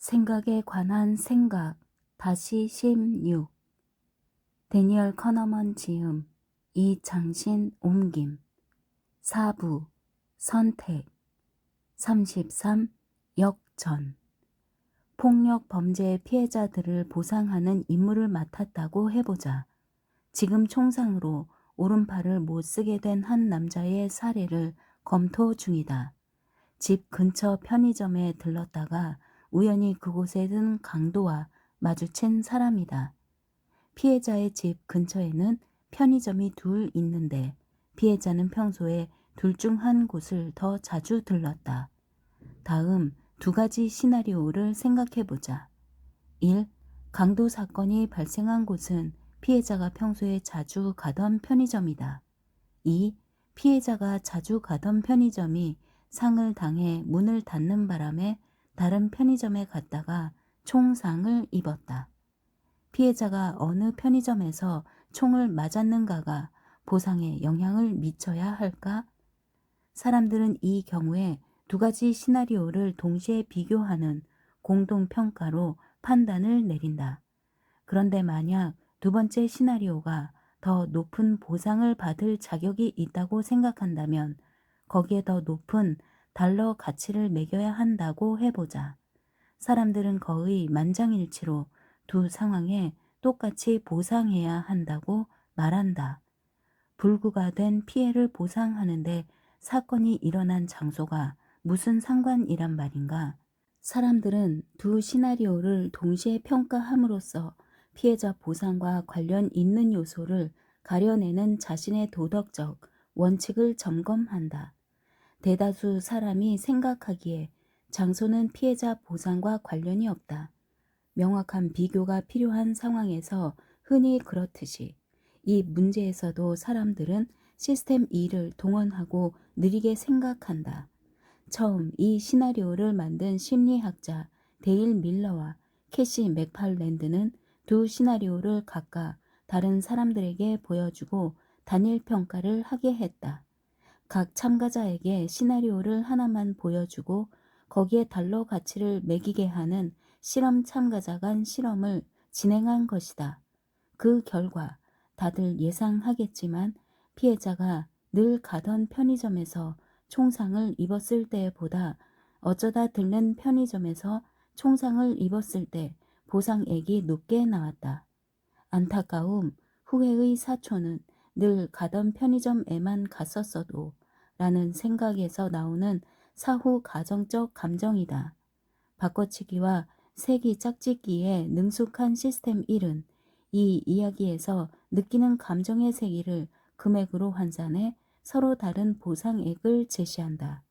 생각에 관한 생각 다시 16 데니얼 커너먼 지음 이장신 옮김 4부 선택 33 역전 폭력 범죄의 피해자들을 보상하는 임무를 맡았다고 해보자. 지금 총상으로 오른팔을 못 쓰게 된 한 남자의 사례를 검토 중이다. 집 근처 편의점에 들렀다가 우연히 그곳에 든 강도와 마주친 사람이다. 피해자의 집 근처에는 편의점이 둘 있는데 피해자는 평소에 둘 중 한 곳을 더 자주 들렀다. 다음 두 가지 시나리오를 생각해보자. 1. 강도 사건이 발생한 곳은 피해자가 평소에 자주 가던 편의점이다. 2. 피해자가 자주 가던 편의점이 상을 당해 문을 닫는 바람에 다른 편의점에 갔다가 총상을 입었다. 피해자가 어느 편의점에서 총을 맞았는가가 보상에 영향을 미쳐야 할까? 사람들은 이 경우에 두 가지 시나리오를 동시에 비교하는 공동평가로 판단을 내린다. 그런데 만약 두 번째 시나리오가 더 높은 보상을 받을 자격이 있다고 생각한다면 거기에 더 높은 달러 가치를 매겨야 한다고 해보자. 사람들은 거의 만장일치로 두 상황에 똑같이 보상해야 한다고 말한다. 불구가 된 피해를 보상하는데 사건이 일어난 장소가 무슨 상관이란 말인가? 사람들은 두 시나리오를 동시에 평가함으로써 피해자 보상과 관련 있는 요소를 가려내는 자신의 도덕적 원칙을 점검한다. 대다수 사람이 생각하기에 장소는 피해자 보상과 관련이 없다. 명확한 비교가 필요한 상황에서 흔히 그렇듯이 이 문제에서도 사람들은 시스템 2를 동원하고 느리게 생각한다. 처음 이 시나리오를 만든 심리학자 데일 밀러와 캐시 맥팔랜드는 두 시나리오를 각각 다른 사람들에게 보여주고 단일 평가를 하게 했다. 각 참가자에게 시나리오를 하나만 보여주고 거기에 달러 가치를 매기게 하는 실험 참가자 간 실험을 진행한 것이다. 그 결과 다들 예상하겠지만 피해자가 늘 가던 편의점에서 총상을 입었을 때보다 어쩌다 들른 편의점에서 총상을 입었을 때 보상액이 높게 나왔다. 안타까움, 후회의 사초는 늘 가던 편의점에만 갔었어도 라는 생각에서 나오는 사후 가정적 감정이다. 바꿔치기와 세기 짝짓기에 능숙한 시스템 1은 이 이야기에서 느끼는 감정의 세기를 금액으로 환산해 서로 다른 보상액을 제시한다.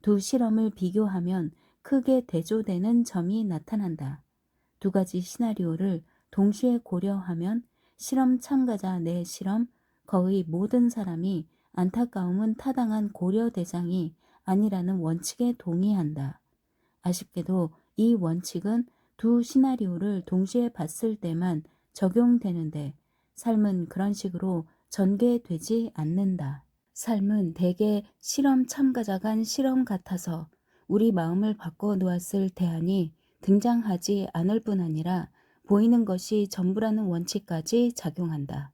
두 실험을 비교하면 크게 대조되는 점이 나타난다. 두 가지 시나리오를 동시에 고려하면 실험 참가자 내 실험 거의 모든 사람이 안타까움은 타당한 고려 대상이 아니라는 원칙에 동의한다. 아쉽게도 이 원칙은 두 시나리오를 동시에 봤을 때만 적용되는데 삶은 그런 식으로 전개되지 않는다. 삶은 대개 실험 참가자 간 실험 같아서 우리 마음을 바꿔 놓았을 대안이 등장하지 않을 뿐 아니라 보이는 것이 전부라는 원칙까지 작용한다.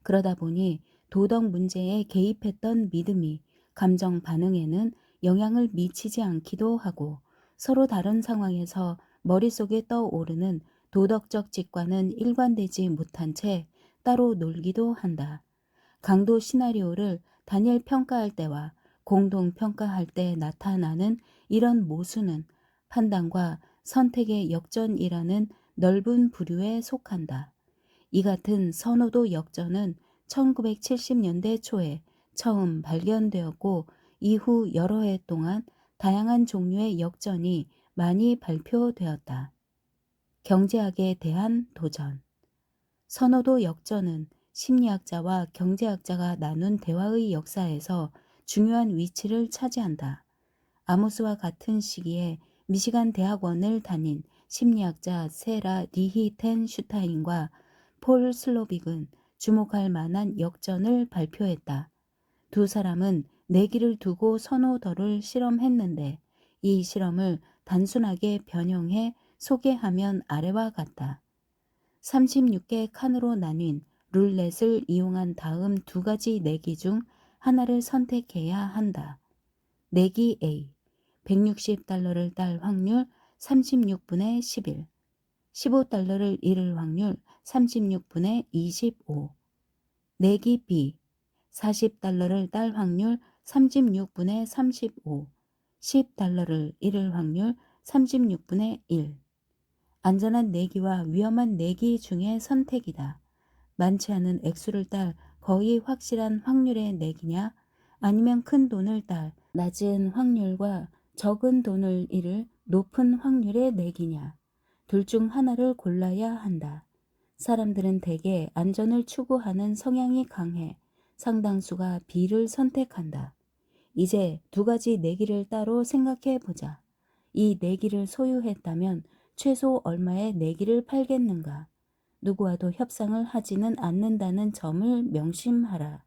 그러다 보니 도덕 문제에 개입했던 믿음이 감정 반응에는 영향을 미치지 않기도 하고 서로 다른 상황에서 머릿속에 떠오르는 도덕적 직관은 일관되지 못한 채 따로 놀기도 한다. 강도 시나리오를 단일 평가할 때와 공동 평가할 때 나타나는 이런 모순은 판단과 선택의 역전이라는 넓은 부류에 속한다. 이 같은 선호도 역전은 1970년대 초에 처음 발견되었고 이후 여러 해 동안 다양한 종류의 역전이 많이 발표되었다. 경제학에 대한 도전. 선호도 역전은 심리학자와 경제학자가 나눈 대화의 역사에서 중요한 위치를 차지한다. 아모스와 같은 시기에 미시간 대학원을 다닌 심리학자 세라 리히텐슈타인과 폴 슬로빅은 주목할 만한 역전을 발표했다. 두 사람은 내기를 두고 선호도를 실험했는데 이 실험을 단순하게 변형해 소개하면 아래와 같다. 36개 칸으로 나뉜 룰렛을 이용한 다음 두 가지 내기 중 하나를 선택해야 한다. 내기 A. 160달러를 딸 확률 36분의 11. 15달러를 잃을 확률 36분의 25. 내기 B. 40달러를 딸 확률 36분의 35. 10달러를 잃을 확률 36분의 1. 안전한 내기와 위험한 내기 중의 선택이다. 많지 않은 액수를 딸 거의 확실한 확률의 내기냐, 아니면 큰 돈을 딸 낮은 확률과 적은 돈을 잃을 높은 확률의 내기냐. 둘 중 하나를 골라야 한다. 사람들은 대개 안전을 추구하는 성향이 강해 상당수가 B를 선택한다. 이제 두 가지 내기를 따로 생각해 보자. 이 내기를 소유했다면 최소 얼마의 내기를 팔겠는가? 누구와도 협상을 하지는 않는다는 점을 명심하라.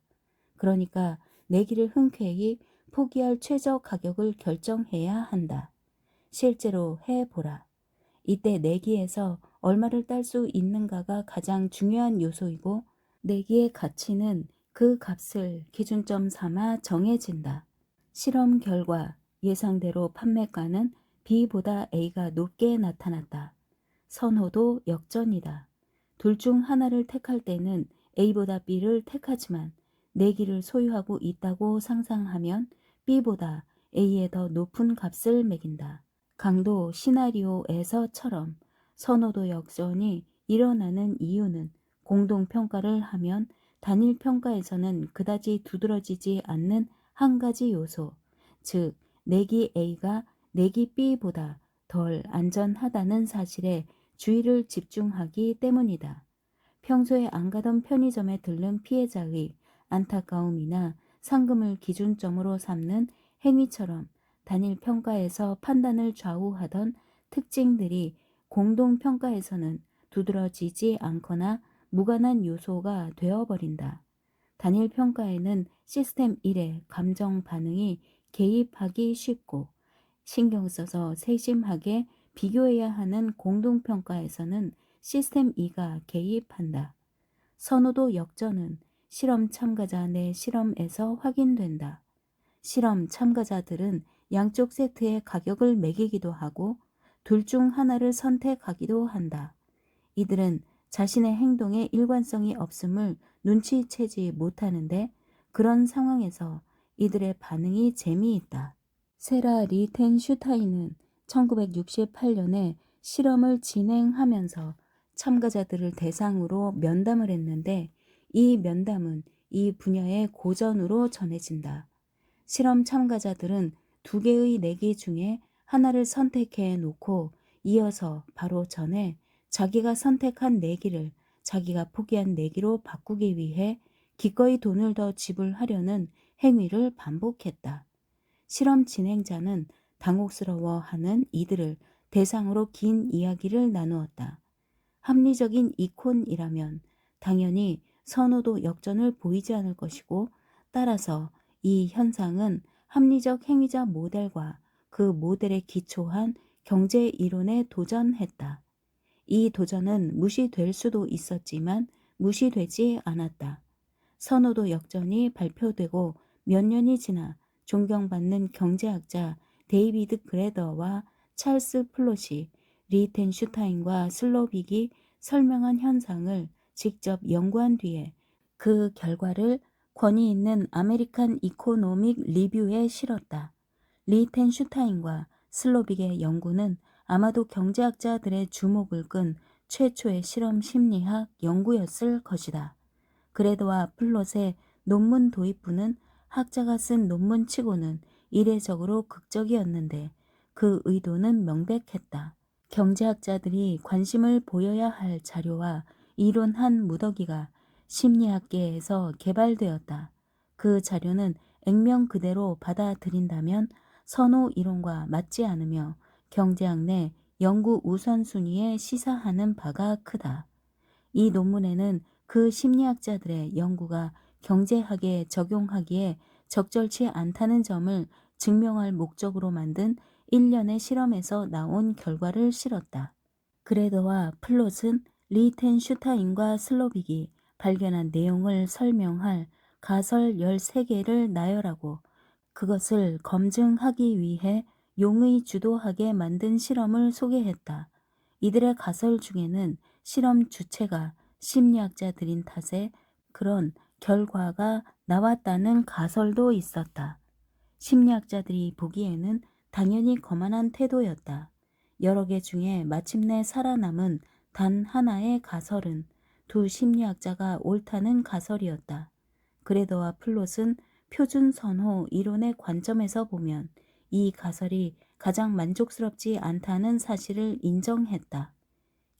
그러니까 내기를 흔쾌히 포기할 최저 가격을 결정해야 한다. 실제로 해보라. 이때 내기에서 얼마를 딸 수 있는가가 가장 중요한 요소이고, 내기의 가치는 그 값을 기준점 삼아 정해진다. 실험 결과 예상대로 판매가는 B보다 A가 높게 나타났다. 선호도 역전이다. 둘 중 하나를 택할 때는 A보다 B를 택하지만 내기를 소유하고 있다고 상상하면 B보다 A에 더 높은 값을 매긴다. 강도 시나리오에서처럼 선호도 역전이 일어나는 이유는 공동평가를 하면 단일 평가에서는 그다지 두드러지지 않는 한 가지 요소, 즉 내기 A가 내기 B보다 덜 안전하다는 사실에 주의를 집중하기 때문이다. 평소에 안 가던 편의점에 들른 피해자의 안타까움이나 상금을 기준점으로 삼는 행위처럼 단일 평가에서 판단을 좌우하던 특징들이 공동평가에서는 두드러지지 않거나 무관한 요소가 되어버린다. 단일 평가에는 시스템 1의 감정 반응이 개입하기 쉽고, 신경 써서 세심하게 비교해야 하는 공동평가에서는 시스템 2가 개입한다. 선호도 역전은 실험 참가자 내 실험에서 확인된다. 실험 참가자들은 양쪽 세트의 가격을 매기기도 하고 둘 중 하나를 선택하기도 한다. 이들은 자신의 행동에 일관성이 없음을 눈치채지 못하는데, 그런 상황에서 이들의 반응이 재미있다. 세라 리텐슈타인은 1968년에 실험을 진행하면서 참가자들을 대상으로 면담을 했는데, 이 면담은 이 분야의 고전으로 전해진다. 실험 참가자들은 두 개의 내기 중에 하나를 선택해 놓고 이어서 바로 전에 자기가 선택한 내기를 자기가 포기한 내기로 바꾸기 위해 기꺼이 돈을 더 지불하려는 행위를 반복했다. 실험 진행자는 당혹스러워하는 이들을 대상으로 긴 이야기를 나누었다. 합리적인 이콘이라면 당연히 선호도 역전을 보이지 않을 것이고, 따라서 이 현상은 합리적 행위자 모델과 그 모델에 기초한 경제 이론에 도전했다. 이 도전은 무시될 수도 있었지만 무시되지 않았다. 선호도 역전이 발표되고 몇 년이 지나 존경받는 경제학자 데이비드 그레더와 찰스 플롯이 리텐슈타인과 슬로빅이 설명한 현상을 직접 연구한 뒤에 그 결과를 권위 있는 아메리칸 이코노믹 리뷰에 실었다. 리텐슈타인과 슬로빅의 연구는 아마도 경제학자들의 주목을 끈 최초의 실험 심리학 연구였을 것이다. 그레더와 플롯의 논문 도입부는 학자가 쓴 논문치고는 이례적으로 극적이었는데, 그 의도는 명백했다. 경제학자들이 관심을 보여야 할 자료와 이론 한 무더기가 심리학계에서 개발되었다. 그 자료는 액면 그대로 받아들인다면 선호 이론과 맞지 않으며 경제학 내 연구 우선순위에 시사하는 바가 크다. 이 논문에는 그 심리학자들의 연구가 경제학에 적용하기에 적절치 않다는 점을 증명할 목적으로 만든 일련의 실험에서 나온 결과를 실었다. 그레더와 플롯은 리텐슈타인과 슬로빅이 발견한 내용을 설명할 가설 13개를 나열하고 그것을 검증하기 위해 용의 주도하게 만든 실험을 소개했다. 이들의 가설 중에는 실험 주체가 심리학자들인 탓에 그런 결과가 나왔다는 가설도 있었다. 심리학자들이 보기에는 당연히 거만한 태도였다. 여러 개 중에 마침내 살아남은 단 하나의 가설은 두 심리학자가 옳다는 가설이었다. 그레더와 플롯은 표준 선호 이론의 관점에서 보면 이 가설이 가장 만족스럽지 않다는 사실을 인정했다.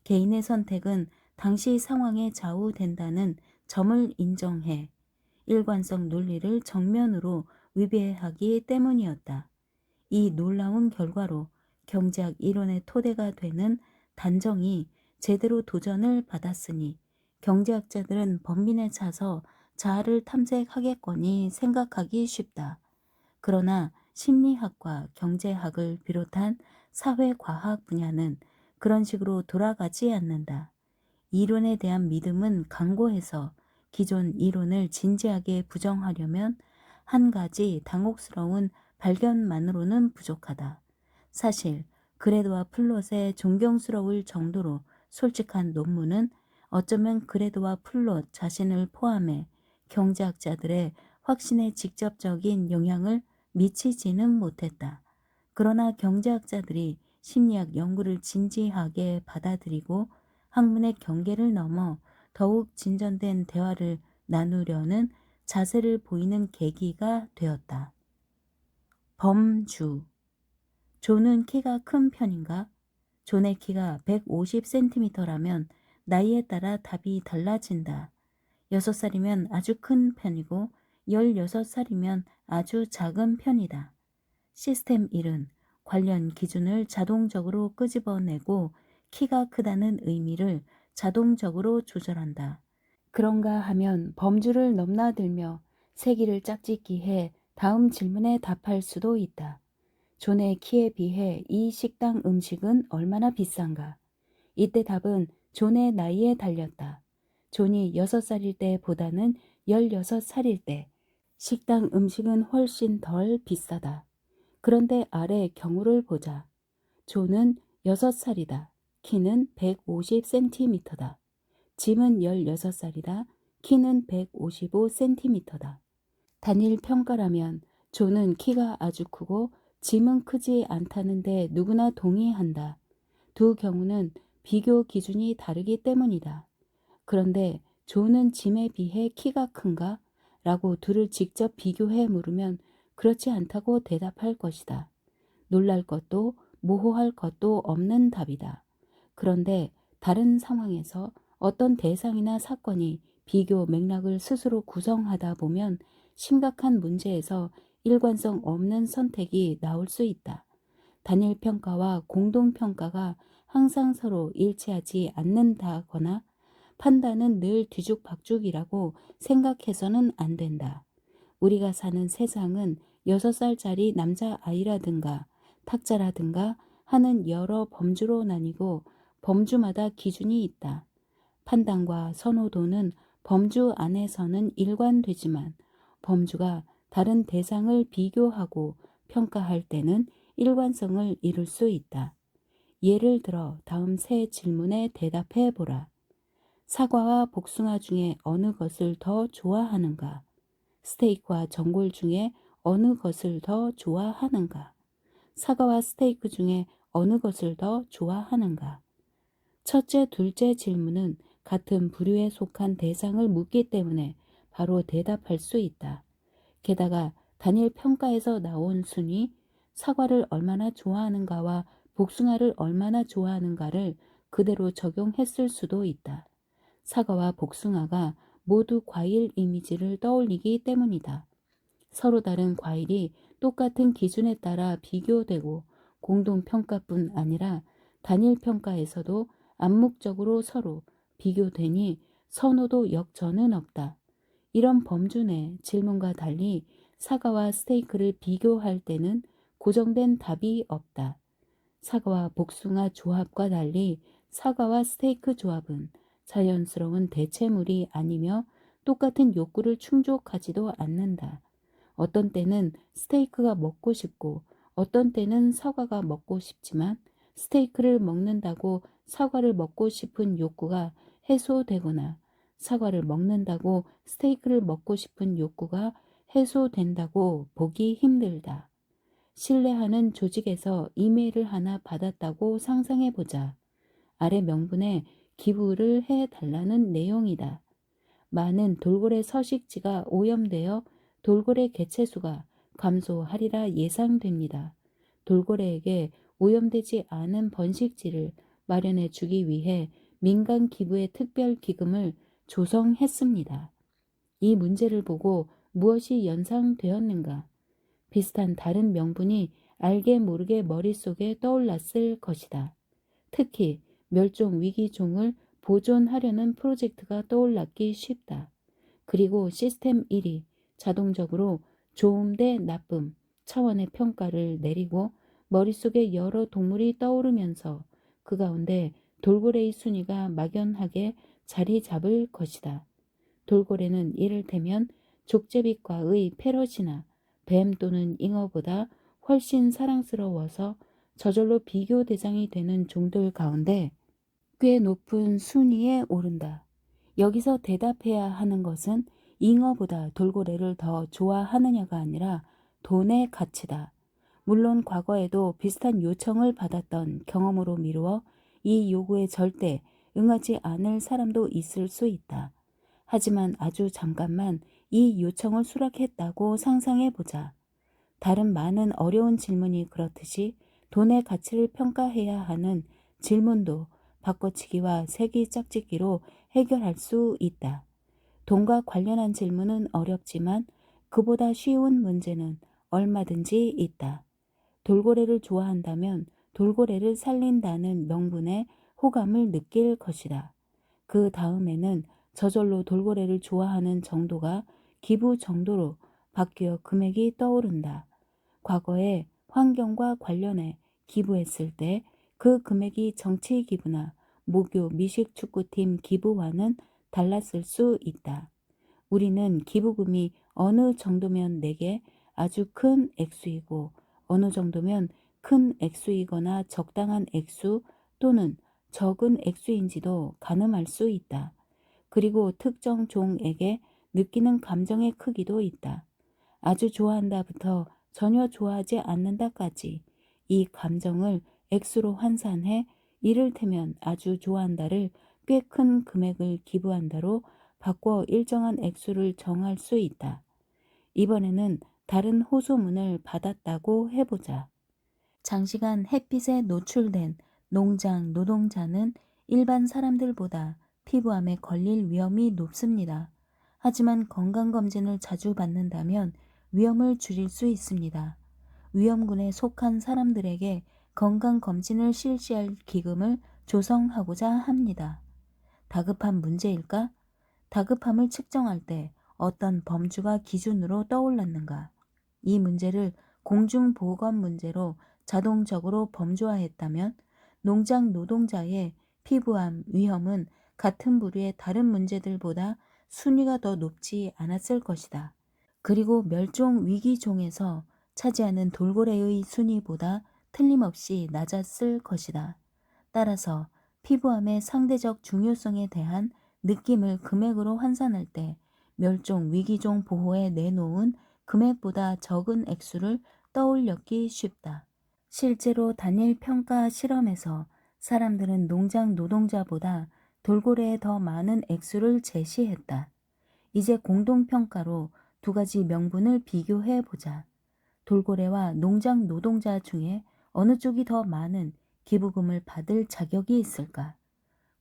개인의 선택은 당시 상황에 좌우된다는 점을 인정해 일관성 논리를 정면으로 위배하기 때문이었다. 이 놀라운 결과로 경제학 이론의 토대가 되는 단정이 제대로 도전을 받았으니 경제학자들은 범민에 차서 자아를 탐색하겠거니 생각하기 쉽다. 그러나 심리학과 경제학을 비롯한 사회과학 분야는 그런 식으로 돌아가지 않는다. 이론에 대한 믿음은 강고해서 기존 이론을 진지하게 부정하려면 한 가지 당혹스러운 발견만으로는 부족하다. 사실 그레드와 플롯의 존경스러울 정도로 솔직한 논문은 어쩌면 그레드와 플롯 자신을 포함해 경제학자들의 확신에 직접적인 영향을 미치지는 못했다. 그러나 경제학자들이 심리학 연구를 진지하게 받아들이고 학문의 경계를 넘어 더욱 진전된 대화를 나누려는 자세를 보이는 계기가 되었다. 범주. 존은 키가 큰 편인가? 존의 키가 150cm라면 나이에 따라 답이 달라진다. 6살이면 아주 큰 편이고 16살이면 아주 작은 편이다. 시스템 1은 관련 기준을 자동적으로 끄집어내고 키가 크다는 의미를 자동적으로 조절한다. 그런가 하면 범주를 넘나들며 세기를 짝짓기해 다음 질문에 답할 수도 있다. 존의 키에 비해 이 식당 음식은 얼마나 비싼가? 이때 답은 존의 나이에 달렸다. 존이 6살일 때보다는 16살일 때 식당 음식은 훨씬 덜 비싸다. 그런데 아래 경우를 보자. 존은 6살이다. 키는 150cm다. 짐은 16살이다. 키는 155cm다. 단일 평가라면 존은 키가 아주 크고 짐은 크지 않다는데 누구나 동의한다. 두 경우는 비교 기준이 다르기 때문이다. 그런데 존은 짐에 비해 키가 큰가? 라고 둘을 직접 비교해 물으면 그렇지 않다고 대답할 것이다. 놀랄 것도 모호할 것도 없는 답이다. 그런데 다른 상황에서 어떤 대상이나 사건이 비교 맥락을 스스로 구성하다 보면 심각한 문제에서 일관성 없는 선택이 나올 수 있다. 단일 평가와 공동 평가가 항상 서로 일치하지 않는다거나 판단은 늘 뒤죽박죽이라고 생각해서는 안 된다. 우리가 사는 세상은 6살짜리 남자아이라든가 탁자라든가 하는 여러 범주로 나뉘고 범주마다 기준이 있다. 판단과 선호도는 범주 안에서는 일관되지만 범주가 다른 대상을 비교하고 평가할 때는 일관성을 이룰 수 있다. 예를 들어 다음 세 질문에 대답해 보라. 사과와 복숭아 중에 어느 것을 더 좋아하는가? 스테이크와 전골 중에 어느 것을 더 좋아하는가? 사과와 스테이크 중에 어느 것을 더 좋아하는가? 첫째, 둘째 질문은 같은 부류에 속한 대상을 묻기 때문에 바로 대답할 수 있다. 게다가 단일 평가에서 나온 순위, 사과를 얼마나 좋아하는가와 복숭아를 얼마나 좋아하는가를 그대로 적용했을 수도 있다. 사과와 복숭아가 모두 과일 이미지를 떠올리기 때문이다. 서로 다른 과일이 똑같은 기준에 따라 비교되고 공동평가뿐 아니라 단일평가에서도 암묵적으로 서로 비교되니 선호도 역전은 없다. 이런 범주 내 질문과 달리 사과와 스테이크를 비교할 때는 고정된 답이 없다. 사과와 복숭아 조합과 달리 사과와 스테이크 조합은 자연스러운 대체물이 아니며 똑같은 욕구를 충족하지도 않는다. 어떤 때는 스테이크가 먹고 싶고 어떤 때는 사과가 먹고 싶지만 스테이크를 먹는다고 사과를 먹고 싶은 욕구가 해소되거나 사과를 먹는다고 스테이크를 먹고 싶은 욕구가 해소된다고 보기 힘들다. 신뢰하는 조직에서 이메일을 하나 받았다고 상상해 보자. 아래 명분에 기부를 해 달라는 내용이다. 많은 돌고래 서식지가 오염되어 돌고래 개체수가 감소하리라 예상됩니다. 돌고래에게 오염되지 않은 번식지를 마련해 주기 위해 민간 기부의 특별 기금을 조성했습니다. 이 문제를 보고 무엇이 연상되었는가? 비슷한 다른 명분이 알게 모르게 머릿속에 떠올랐을 것이다. 특히 멸종 위기 종을 보존하려는 프로젝트가 떠올랐기 쉽다. 그리고 시스템 1이 자동적으로 좋음 대 나쁨 차원의 평가를 내리고 머릿속에 여러 동물이 떠오르면서 그 가운데 돌고래의 순위가 막연하게 자리 잡을 것이다. 돌고래는 이를테면 족제비과의 패럿이나 뱀 또는 잉어보다 훨씬 사랑스러워서 저절로 비교 대상이 되는 종들 가운데 꽤 높은 순위에 오른다. 여기서 대답해야 하는 것은 잉어보다 돌고래를 더 좋아하느냐가 아니라 돈의 가치다. 물론 과거에도 비슷한 요청을 받았던 경험으로 미루어 이 요구에 절대 응하지 않을 사람도 있을 수 있다. 하지만 아주 잠깐만 이 요청을 수락했다고 상상해 보자. 다른 많은 어려운 질문이 그렇듯이 돈의 가치를 평가해야 하는 질문도 바꿔치기와 세기 짝짓기로 해결할 수 있다. 돈과 관련한 질문은 어렵지만 그보다 쉬운 문제는 얼마든지 있다. 돌고래를 좋아한다면 돌고래를 살린다는 명분에 호감을 느낄 것이다. 그 다음에는 저절로 돌고래를 좋아하는 정도가 기부 정도로 바뀌어 금액이 떠오른다. 과거에 환경과 관련해 기부했을 때 그 금액이 정치 기부나 모교 미식축구팀 기부와는 달랐을 수 있다. 우리는 기부금이 어느 정도면 내게 아주 큰 액수이고 어느 정도면 큰 액수이거나 적당한 액수 또는 적은 액수인지도 가늠할 수 있다. 그리고 특정 종에게 느끼는 감정의 크기도 있다. 아주 좋아한다부터 전혀 좋아하지 않는다까지 이 감정을 액수로 환산해 이를테면 아주 좋아한다를 꽤 큰 금액을 기부한다로 바꿔 일정한 액수를 정할 수 있다. 이번에는 다른 호소문을 받았다고 해보자. 장시간 햇빛에 노출된 농장 노동자는 일반 사람들보다 피부암에 걸릴 위험이 높습니다. 하지만 건강검진을 자주 받는다면 위험을 줄일 수 있습니다. 위험군에 속한 사람들에게 건강검진을 실시할 기금을 조성하고자 합니다. 다급한 문제일까? 다급함을 측정할 때 어떤 범주가 기준으로 떠올랐는가? 이 문제를 공중보건 문제로 자동적으로 범주화했다면 농장 노동자의 피부암 위험은 같은 부류의 다른 문제들보다 순위가 더 높지 않았을 것이다. 그리고 멸종 위기종에서 차지하는 돌고래의 순위보다 틀림없이 낮았을 것이다. 따라서 피부암의 상대적 중요성에 대한 느낌을 금액으로 환산할 때 멸종 위기종 보호에 내놓은 금액보다 적은 액수를 떠올렸기 쉽다. 실제로 단일 평가 실험에서 사람들은 농장 노동자보다 돌고래에 더 많은 액수를 제시했다. 이제 공동평가로 두 가지 명분을 비교해 보자. 돌고래와 농장 노동자 중에 어느 쪽이 더 많은 기부금을 받을 자격이 있을까?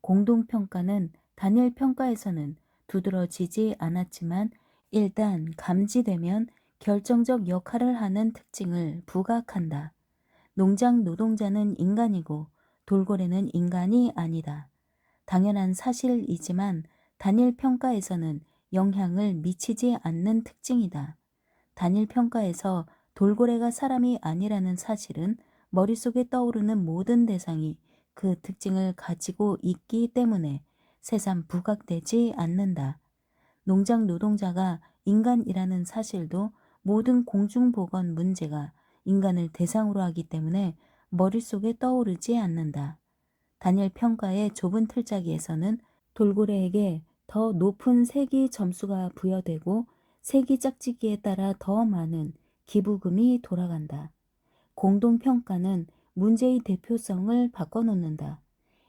공동평가는 단일 평가에서는 두드러지지 않았지만 일단 감지되면 결정적 역할을 하는 특징을 부각한다. 농장 노동자는 인간이고 돌고래는 인간이 아니다. 당연한 사실이지만 단일 평가에서는 영향을 미치지 않는 특징이다. 단일 평가에서 돌고래가 사람이 아니라는 사실은 머릿속에 떠오르는 모든 대상이 그 특징을 가지고 있기 때문에 새삼 부각되지 않는다. 농장 노동자가 인간이라는 사실도 모든 공중보건 문제가 인간을 대상으로 하기 때문에 머릿속에 떠오르지 않는다. 단일 평가의 좁은 틀짜기에서는 돌고래에게 더 높은 세기 점수가 부여되고 세기 짝짓기에 따라 더 많은 기부금이 돌아간다. 공동평가는 문제의 대표성을 바꿔놓는다.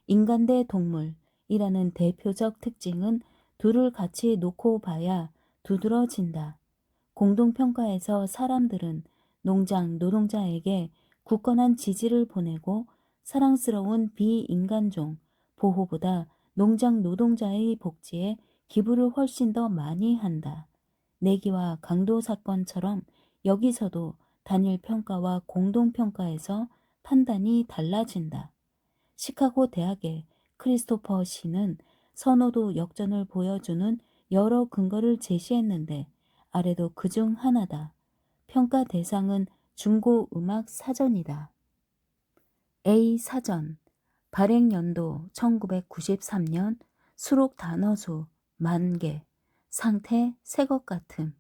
인간 대 동물이라는 대표적 특징은 둘을 같이 놓고 봐야 두드러진다. 공동평가에서 사람들은 농장 노동자에게 굳건한 지지를 보내고 사랑스러운 비인간종 보호보다 농장 노동자의 복지에 기부를 훨씬 더 많이 한다. 내기와 강도 사건처럼 여기서도 단일 평가와 공동 평가에서 판단이 달라진다. 시카고 대학의 크리스토퍼 씨는 선호도 역전을 보여주는 여러 근거를 제시했는데 아래도 그중 하나다. 평가 대상은 중고음악 사전이다. A 사전 발행 연도 1993년 수록 단어수 10,000개 상태 새것 같음.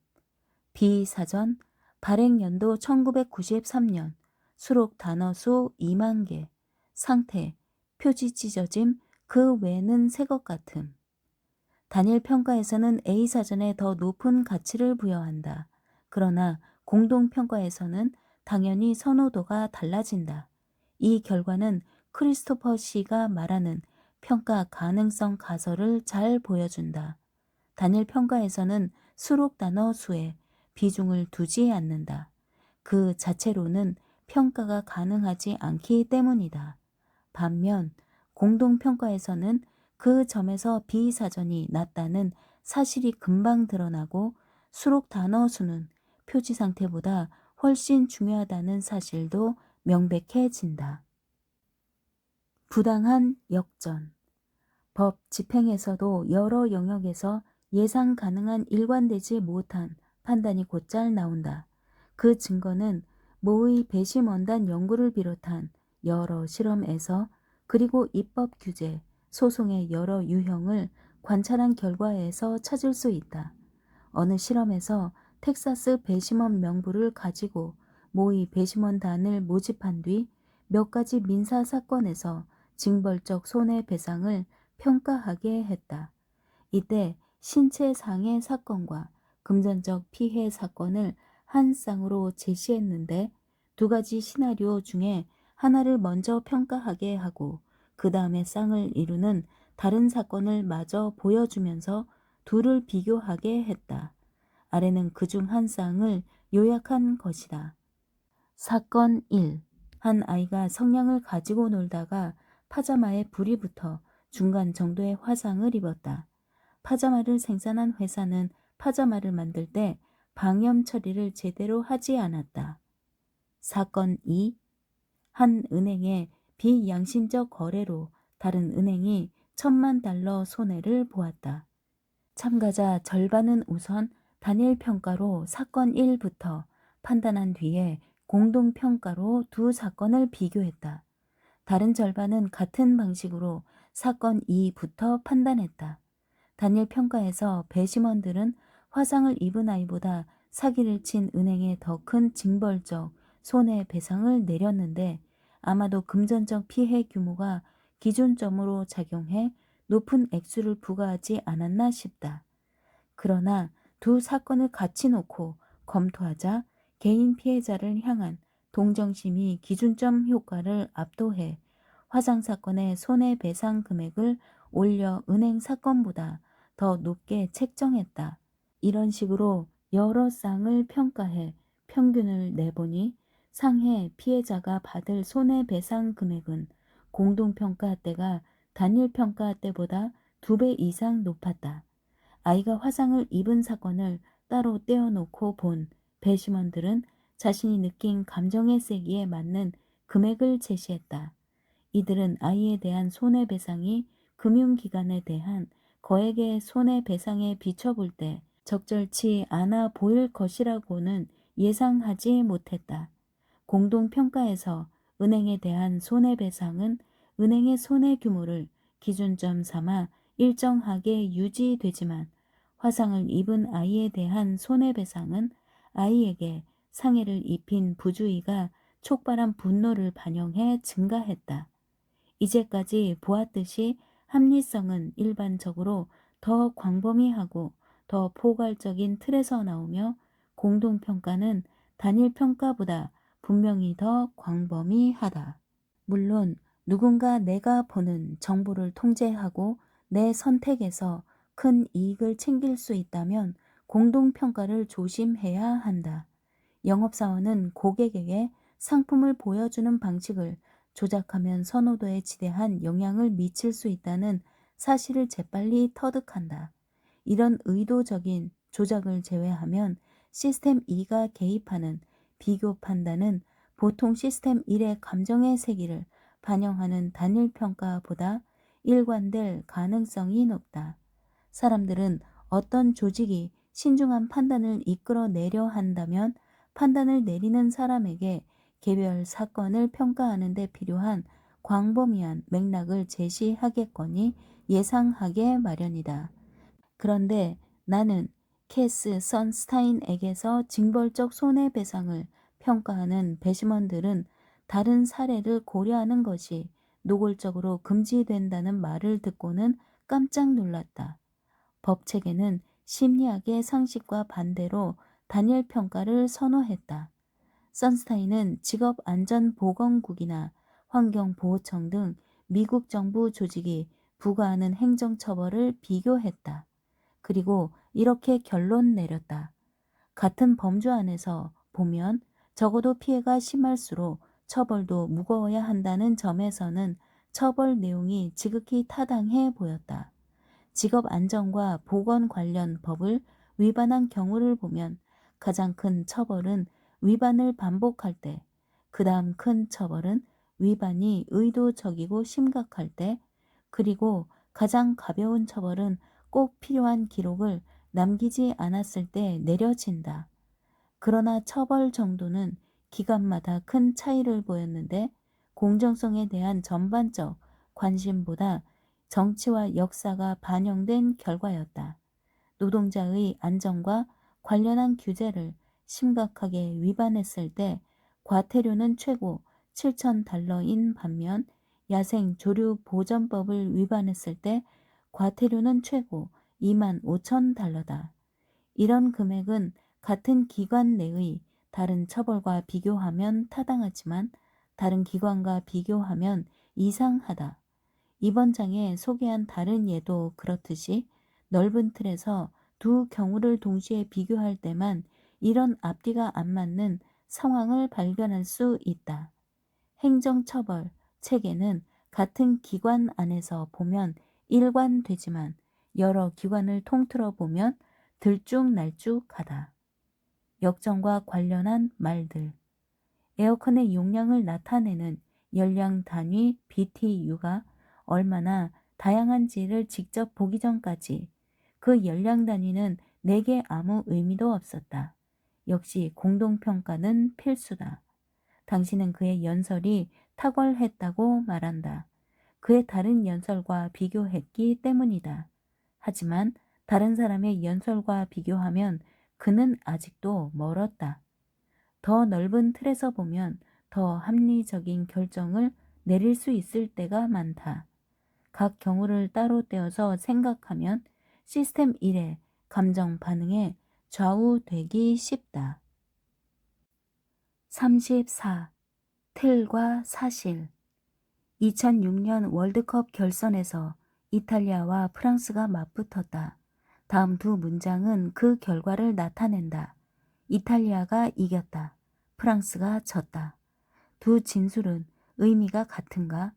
B 사전 발행 연도 1993년 수록 단어수 20,000개 상태 표지 찢어짐 그 외에는 새것 같음. 단일 평가에서는 A 사전에 더 높은 가치를 부여한다. 그러나 공동 평가에서는 당연히 선호도가 달라진다. 이 결과는 크리스토퍼 씨가 말하는 평가 가능성 가설을 잘 보여준다. 단일 평가에서는 수록 단어 수에 비중을 두지 않는다. 그 자체로는 평가가 가능하지 않기 때문이다. 반면 공동평가에서는 그 점에서 비사전이 낮다는 사실이 금방 드러나고 수록 단어 수는 표지 상태보다 훨씬 중요하다는 사실도 명백해진다. 부당한 역전 법 집행에서도 여러 영역에서 예상 가능한 일관되지 못한 판단이 곧잘 나온다. 그 증거는 모의 배심원단 연구를 비롯한 여러 실험에서 그리고 입법 규제, 소송의 여러 유형을 관찰한 결과에서 찾을 수 있다. 어느 실험에서 텍사스 배심원 명부를 가지고 모의 배심원단을 모집한 뒤 몇 가지 민사 사건에서 징벌적 손해배상을 평가하게 했다. 이때 신체상해 사건과 금전적 피해 사건을 한 쌍으로 제시했는데 두 가지 시나리오 중에 하나를 먼저 평가하게 하고 그 다음에 쌍을 이루는 다른 사건을 마저 보여주면서 둘을 비교하게 했다. 아래는 그중 한 쌍을 요약한 것이다. 사건 1. 한 아이가 성냥을 가지고 놀다가 파자마에 불이 붙어 중간 정도의 화상을 입었다. 파자마를 생산한 회사는 파자마를 만들 때 방염 처리를 제대로 하지 않았다. 사건 2. 한 은행의 비양심적 거래로 다른 은행이 $10,000,000 손해를 보았다. 참가자 절반은 우선 단일 평가로 사건 1부터 판단한 뒤에 공동 평가로 두 사건을 비교했다. 다른 절반은 같은 방식으로 사건 2부터 판단했다. 단일 평가에서 배심원들은 화상을 입은 아이보다 사기를 친 은행에 더 큰 징벌적 손해배상을 내렸는데 아마도 금전적 피해 규모가 기준점으로 작용해 높은 액수를 부과하지 않았나 싶다. 그러나 두 사건을 같이 놓고 검토하자 개인 피해자를 향한 동정심이 기준점 효과를 압도해 화상 사건의 손해배상 금액을 올려 은행 사건보다 더 높게 책정했다. 이런 식으로 여러 쌍을 평가해 평균을 내보니 상해 피해자가 받을 손해배상 금액은 공동평가 때가 단일평가 때보다 2배 이상 높았다. 아이가 화상을 입은 사건을 따로 떼어놓고 본 배심원들은 자신이 느낀 감정의 세기에 맞는 금액을 제시했다. 이들은 아이에 대한 손해배상이 금융기관에 대한 거액의 손해배상에 비춰볼 때 적절치 않아 보일 것이라고는 예상하지 못했다. 공동평가에서 은행에 대한 손해배상은 은행의 손해 규모를 기준점 삼아 일정하게 유지되지만 화상을 입은 아이에 대한 손해배상은 아이에게 상해를 입힌 부주의가 촉발한 분노를 반영해 증가했다. 이제까지 보았듯이 합리성은 일반적으로 더 광범위하고 더 포괄적인 틀에서 나오며 공동평가는 단일평가보다 분명히 더 광범위하다. 물론 누군가 내가 보는 정보를 통제하고 내 선택에서 큰 이익을 챙길 수 있다면 공동평가를 조심해야 한다. 영업사원은 고객에게 상품을 보여주는 방식을 조작하면 선호도에 지대한 영향을 미칠 수 있다는 사실을 재빨리 터득한다. 이런 의도적인 조작을 제외하면 시스템 2가 개입하는 비교 판단은 보통 시스템 1의 감정의 세기를 반영하는 단일 평가보다 일관될 가능성이 높다. 사람들은 어떤 조직이 신중한 판단을 이끌어내려 한다면 판단을 내리는 사람에게 개별 사건을 평가하는 데 필요한 광범위한 맥락을 제시하겠거니 예상하게 마련이다. 그런데 나는 캐스 선스타인에게서 징벌적 손해배상을 평가하는 배심원들은 다른 사례를 고려하는 것이 노골적으로 금지된다는 말을 듣고는 깜짝 놀랐다. 법체계는 심리학의 상식과 반대로 단일 평가를 선호했다. 선스타인은 직업안전보건국이나 환경보호청 등 미국 정부 조직이 부과하는 행정처벌을 비교했다. 그리고 이렇게 결론 내렸다. 같은 범주 안에서 보면 적어도 피해가 심할수록 처벌도 무거워야 한다는 점에서는 처벌 내용이 지극히 타당해 보였다. 직업안전과 보건 관련 법을 위반한 경우를 보면 가장 큰 처벌은 위반을 반복할 때, 그 다음 큰 처벌은 위반이 의도적이고 심각할 때, 그리고 가장 가벼운 처벌은 꼭 필요한 기록을 남기지 않았을 때 내려진다. 그러나 처벌 정도는 기관마다 큰 차이를 보였는데 공정성에 대한 전반적 관심보다 정치와 역사가 반영된 결과였다. 노동자의 안전과 관련한 규제를 심각하게 위반했을 때 과태료는 최고 7,000달러인 반면 야생 조류 보전법을 위반했을 때 과태료는 최고 25,000달러다. 이런 금액은 같은 기관 내의 다른 처벌과 비교하면 타당하지만 다른 기관과 비교하면 이상하다. 이번 장에 소개한 다른 예도 그렇듯이 넓은 틀에서 두 경우를 동시에 비교할 때만 이런 앞뒤가 안 맞는 상황을 발견할 수 있다. 행정처벌 체계는 같은 기관 안에서 보면 일관되지만 여러 기관을 통틀어 보면 들쭉날쭉하다. 역정과 관련한 말들. 에어컨의 용량을 나타내는 열량 단위 BTU가 얼마나 다양한지를 직접 보기 전까지 그 열량 단위는 내게 아무 의미도 없었다. 역시 공동평가는 필수다. 당신은 그의 연설이 탁월했다고 말한다. 그의 다른 연설과 비교했기 때문이다. 하지만 다른 사람의 연설과 비교하면 그는 아직도 멀었다. 더 넓은 틀에서 보면 더 합리적인 결정을 내릴 수 있을 때가 많다. 각 경우를 따로 떼어서 생각하면 시스템 1의 감정 반응에 좌우되기 쉽다. 34. 틀과 사실. 2006년 월드컵 결선에서 이탈리아와 프랑스가 맞붙었다. 다음 두 문장은 그 결과를 나타낸다. 이탈리아가 이겼다. 프랑스가 졌다. 두 진술은 의미가 같은가?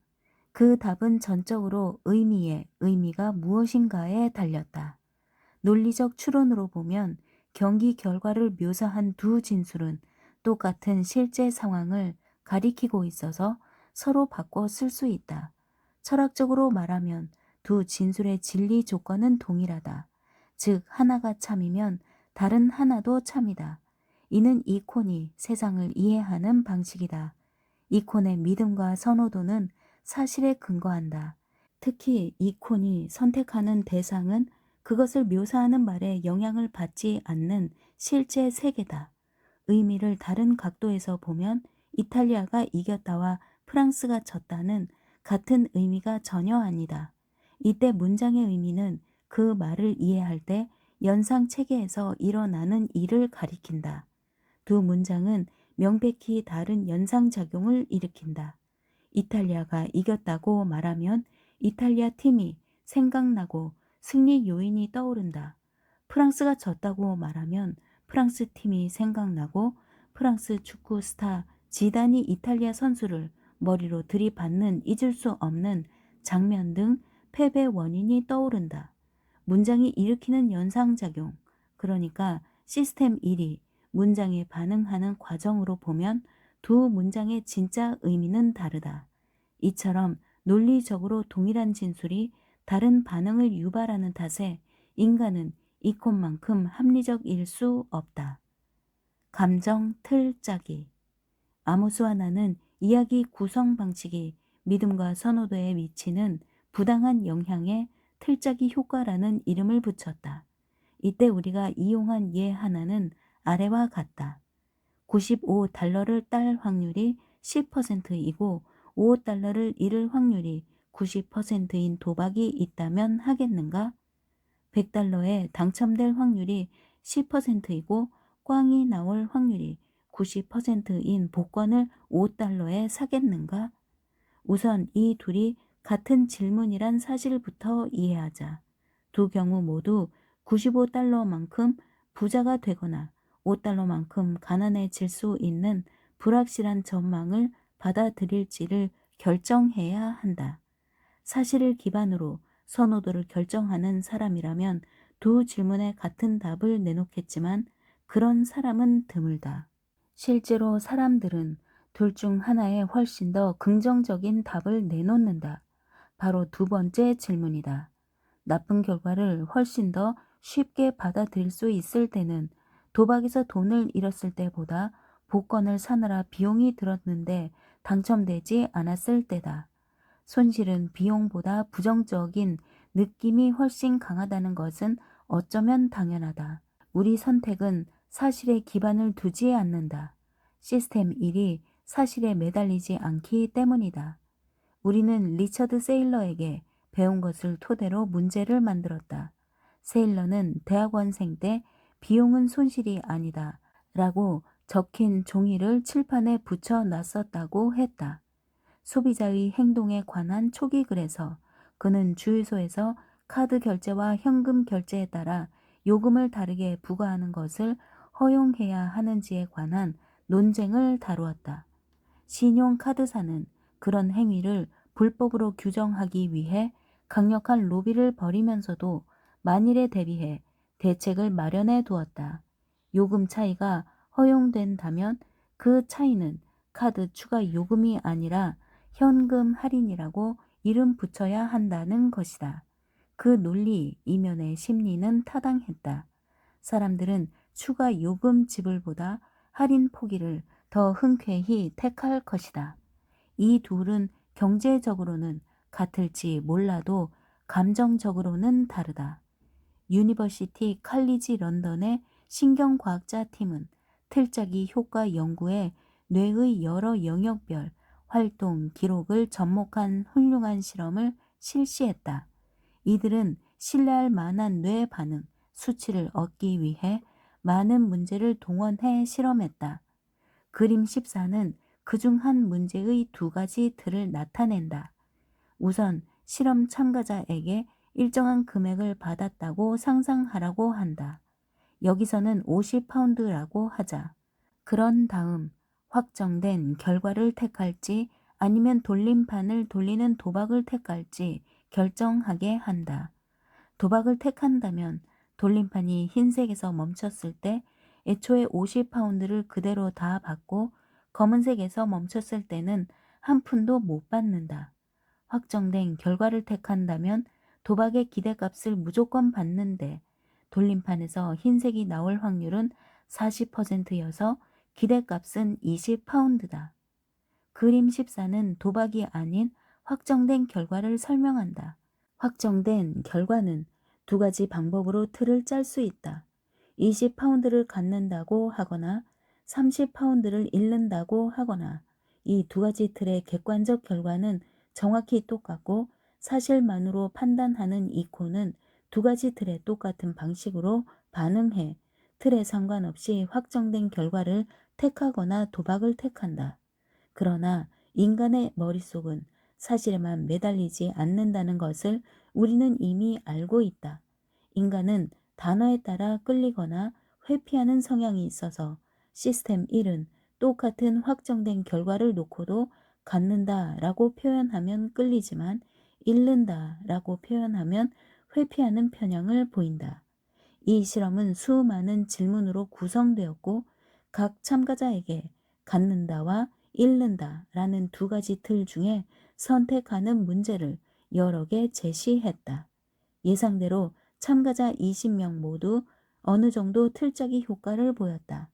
그 답은 전적으로 의미의 의미가 무엇인가에 달렸다. 논리적 추론으로 보면 경기 결과를 묘사한 두 진술은 똑같은 실제 상황을 가리키고 있어서 서로 바꿔 쓸 수 있다. 철학적으로 말하면 두 진술의 진리 조건은 동일하다. 즉 하나가 참이면 다른 하나도 참이다. 이는 이콘이 세상을 이해하는 방식이다. 이콘의 믿음과 선호도는 사실에 근거한다. 특히 이콘이 선택하는 대상은 그것을 묘사하는 말에 영향을 받지 않는 실제 세계다. 의미를 다른 각도에서 보면 이탈리아가 이겼다와 프랑스가 졌다는 같은 의미가 전혀 아니다. 이때 문장의 의미는 그 말을 이해할 때 연상 체계에서 일어나는 일을 가리킨다. 두 문장은 명백히 다른 연상작용을 일으킨다. 이탈리아가 이겼다고 말하면 이탈리아 팀이 생각나고 승리 요인이 떠오른다. 프랑스가 졌다고 말하면 프랑스 팀이 생각나고 프랑스 축구 스타 지단이 이탈리아 선수를 머리로 들이받는 잊을 수 없는 장면 등 패배 원인이 떠오른다. 문장이 일으키는 연상작용, 그러니까 시스템 1이 문장에 반응하는 과정으로 보면 두 문장의 진짜 의미는 다르다. 이처럼 논리적으로 동일한 진술이 다른 반응을 유발하는 탓에 인간은 이콘만큼 합리적일 수 없다. 감정 틀 짜기. 아모스와 나는 이야기 구성 방식이 믿음과 선호도에 미치는 부당한 영향에 틀짜기 효과라는 이름을 붙였다. 이때 우리가 이용한 예 하나는 아래와 같다. 95달러를 딸 확률이 10%이고 5달러를 잃을 확률이 90%인 도박이 있다면 하겠는가? 100달러에 당첨될 확률이 10%이고 꽝이 나올 확률이 90%인 복권을 5달러에 사겠는가? 우선 이 둘이 같은 질문이란 사실부터 이해하자. 두 경우 모두 95달러만큼 부자가 되거나 5달러만큼 가난해질 수 있는 불확실한 전망을 받아들일지를 결정해야 한다. 사실을 기반으로 선호도를 결정하는 사람이라면 두 질문에 같은 답을 내놓겠지만 그런 사람은 드물다. 실제로 사람들은 둘 중 하나에 훨씬 더 긍정적인 답을 내놓는다. 바로 두 번째 질문이다. 나쁜 결과를 훨씬 더 쉽게 받아들일 수 있을 때는 도박에서 돈을 잃었을 때보다 복권을 사느라 비용이 들었는데 당첨되지 않았을 때다. 손실은 비용보다 부정적인 느낌이 훨씬 강하다는 것은 어쩌면 당연하다. 우리 선택은 사실에 기반을 두지 않는다. 시스템 1이 사실에 매달리지 않기 때문이다. 우리는 리처드 세일러에게 배운 것을 토대로 문제를 만들었다. 세일러는 대학원생 때 비용은 손실이 아니다 라고 적힌 종이를 칠판에 붙여 놨었다고 했다. 소비자의 행동에 관한 초기 글에서 그는 주유소에서 카드 결제와 현금 결제에 따라 요금을 다르게 부과하는 것을 허용해야 하는지에 관한 논쟁을 다루었다. 신용카드사는 그런 행위를 불법으로 규정하기 위해 강력한 로비를 벌이면서도 만일에 대비해 대책을 마련해 두었다. 요금 차이가 허용된다면 그 차이는 카드 추가 요금이 아니라 현금 할인이라고 이름 붙여야 한다는 것이다. 그 논리 이면의 심리는 타당했다. 사람들은 추가 요금 지불보다 할인 포기를 더 흔쾌히 택할 것이다. 이 둘은 경제적으로는 같을지 몰라도 감정적으로는 다르다. 유니버시티 칼리지 런던의 신경과학자 팀은 틀짜기 효과 연구에 뇌의 여러 영역별 활동 기록을 접목한 훌륭한 실험을 실시했다. 이들은 신뢰할 만한 뇌 반응 수치를 얻기 위해 많은 문제를 동원해 실험했다. 그림 14는 그중 한 문제의 두 가지 틀을 나타낸다. 우선 실험 참가자에게 일정한 금액을 받았다고 상상하라고 한다. 여기서는 50파운드라고 하자. 그런 다음 확정된 결과를 택할지 아니면 돌림판을 돌리는 도박을 택할지 결정하게 한다. 도박을 택한다면 돌림판이 흰색에서 멈췄을 때 애초에 50파운드를 그대로 다 받고 검은색에서 멈췄을 때는 한 푼도 못 받는다. 확정된 결과를 택한다면 도박의 기대값을 무조건 받는데 돌림판에서 흰색이 나올 확률은 40%여서 기대값은 20파운드다. 그림 14는 도박이 아닌 확정된 결과를 설명한다. 확정된 결과는 두 가지 방법으로 틀을 짤 수 있다. 20파운드를 갖는다고 하거나 30파운드를 잃는다고 하거나 이 두 가지 틀의 객관적 결과는 정확히 똑같고 사실만으로 판단하는 이코는 두 가지 틀에 똑같은 방식으로 반응해 틀에 상관없이 확정된 결과를 택하거나 도박을 택한다. 그러나 인간의 머릿속은 사실에만 매달리지 않는다는 것을 우리는 이미 알고 있다. 인간은 단어에 따라 끌리거나 회피하는 성향이 있어서 시스템 1은 똑같은 확정된 결과를 놓고도 갖는다라고 표현하면 끌리지만 잃는다라고 표현하면 회피하는 편향을 보인다. 이 실험은 수많은 질문으로 구성되었고 각 참가자에게 갖는다와 잃는다라는 두 가지 틀 중에 선택하는 문제를 여러 개 제시했다. 예상대로 참가자 20명 모두 어느 정도 틀짜기 효과를 보였다.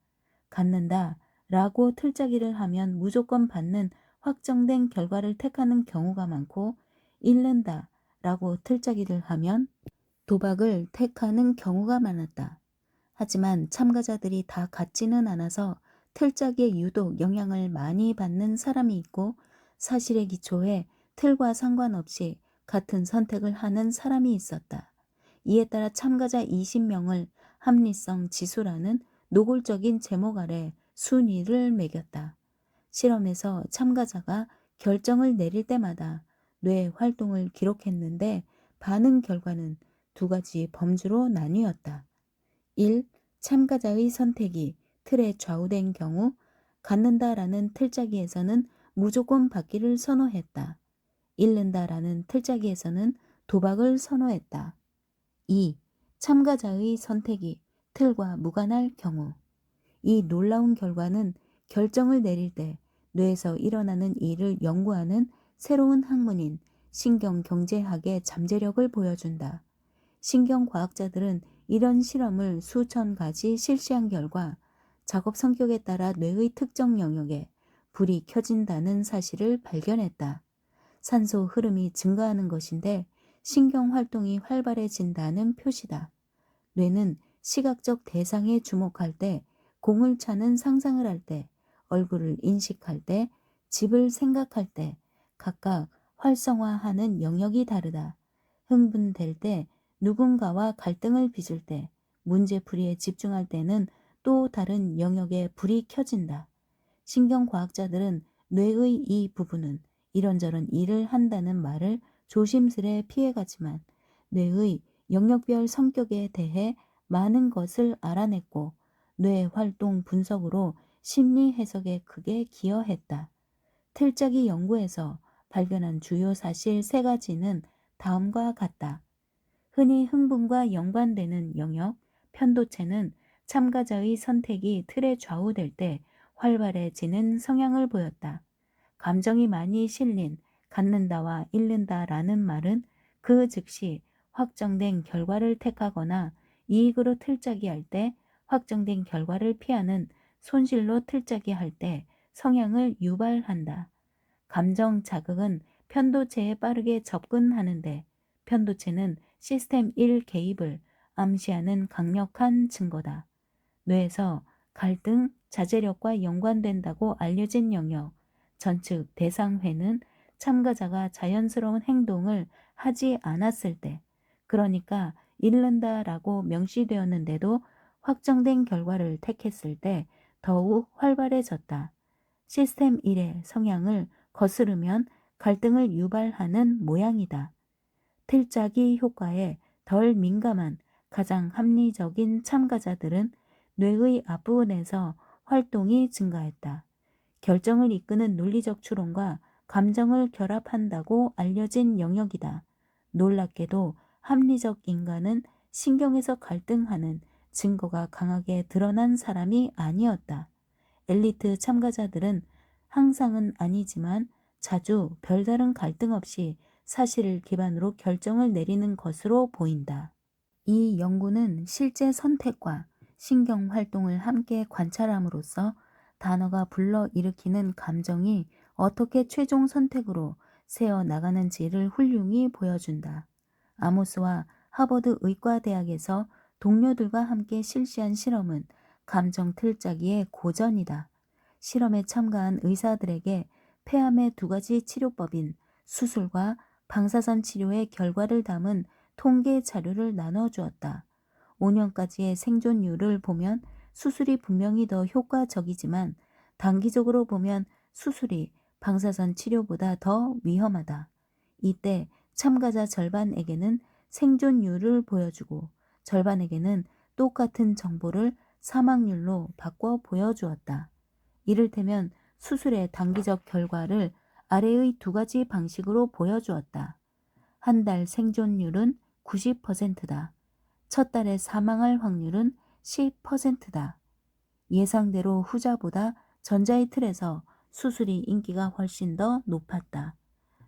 갖는다 라고 틀짜기를 하면 무조건 받는 확정된 결과를 택하는 경우가 많고 잃는다 라고 틀짜기를 하면 도박을 택하는 경우가 많았다. 하지만 참가자들이 다 같지는 않아서 틀짜기에 유독 영향을 많이 받는 사람이 있고 사실에 기초해 틀과 상관없이 같은 선택을 하는 사람이 있었다. 이에 따라 참가자 20명을 합리성 지수라는 노골적인 제목 아래 순위를 매겼다. 실험에서 참가자가 결정을 내릴 때마다 뇌 활동을 기록했는데 반응 결과는 두 가지 범주로 나뉘었다. 1. 참가자의 선택이 틀에 좌우된 경우 갖는다라는 틀짜기에서는 무조건 받기를 선호했다. 잃는다라는 틀짜기에서는 도박을 선호했다. 2. 참가자의 선택이 틀과 무관할 경우 이 놀라운 결과는 결정을 내릴 때 뇌에서 일어나는 일을 연구하는 새로운 학문인 신경경제학의 잠재력을 보여준다. 신경과학자들은 이런 실험을 수천 가지 실시한 결과 작업 성격에 따라 뇌의 특정 영역에 불이 켜진다는 사실을 발견했다. 산소 흐름이 증가하는 것인데 신경 활동이 활발해진다는 표시다. 뇌는 시각적 대상에 주목할 때, 공을 차는 상상을 할 때, 얼굴을 인식할 때, 집을 생각할 때 각각 활성화하는 영역이 다르다. 흥분될 때, 누군가와 갈등을 빚을 때, 문제풀이에 집중할 때는 또 다른 영역에 불이 켜진다. 신경과학자들은 뇌의 이 부분은 이런저런 일을 한다는 말을 조심스레 피해가지만 뇌의 영역별 성격에 대해 많은 것을 알아냈고 뇌 활동 분석으로 심리 해석에 크게 기여했다. 틀짜기 연구에서 발견한 주요 사실 세 가지는 다음과 같다. 흔히 흥분과 연관되는 영역, 편도체는 참가자의 선택이 틀에 좌우될 때 활발해지는 성향을 보였다. 감정이 많이 실린 갖는다와 잃는다라는 말은 그 즉시 확정된 결과를 택하거나 이익으로 틀짜기할 때 확정된 결과를 피하는 손실로 틀짜기할 때 성향을 유발한다. 감정 자극은 편도체에 빠르게 접근하는데 편도체는 시스템 1 개입을 암시하는 강력한 증거다. 뇌에서 갈등, 자제력과 연관된다고 알려진 영역, 전측 대상회는 참가자가 자연스러운 행동을 하지 않았을 때, 그러니까 잃는다라고 명시되었는데도 확정된 결과를 택했을 때 더욱 활발해졌다. 시스템 1의 성향을 거스르면 갈등을 유발하는 모양이다. 틀짜기 효과에 덜 민감한 가장 합리적인 참가자들은 뇌의 앞부분에서 활동이 증가했다. 결정을 이끄는 논리적 추론과 감정을 결합한다고 알려진 영역이다. 놀랍게도 합리적 인간은 신경에서 갈등하는 증거가 강하게 드러난 사람이 아니었다. 엘리트 참가자들은 항상은 아니지만 자주 별다른 갈등 없이 사실을 기반으로 결정을 내리는 것으로 보인다. 이 연구는 실제 선택과 신경 활동을 함께 관찰함으로써 단어가 불러일으키는 감정이 어떻게 최종 선택으로 새어 나가는지를 훌륭히 보여준다. 아모스와 하버드 의과대학에서 동료들과 함께 실시한 실험은 감정 틀짜기의 고전이다. 실험에 참가한 의사들에게 폐암의 두 가지 치료법인 수술과 방사선 치료의 결과를 담은 통계 자료를 나눠주었다. 5년까지의 생존율을 보면 수술이 분명히 더 효과적이지만 단기적으로 보면 수술이 방사선 치료보다 더 위험하다. 이때 참가자 절반에게는 생존율을 보여주고 절반에게는 똑같은 정보를 사망률로 바꿔 보여주었다. 이를테면 수술의 단기적 결과를 아래의 두 가지 방식으로 보여주었다. 한 달 생존율은 90%다. 첫 달에 사망할 확률은 10%다. 예상대로 후자보다 전자의 틀에서 수술이 인기가 훨씬 더 높았다.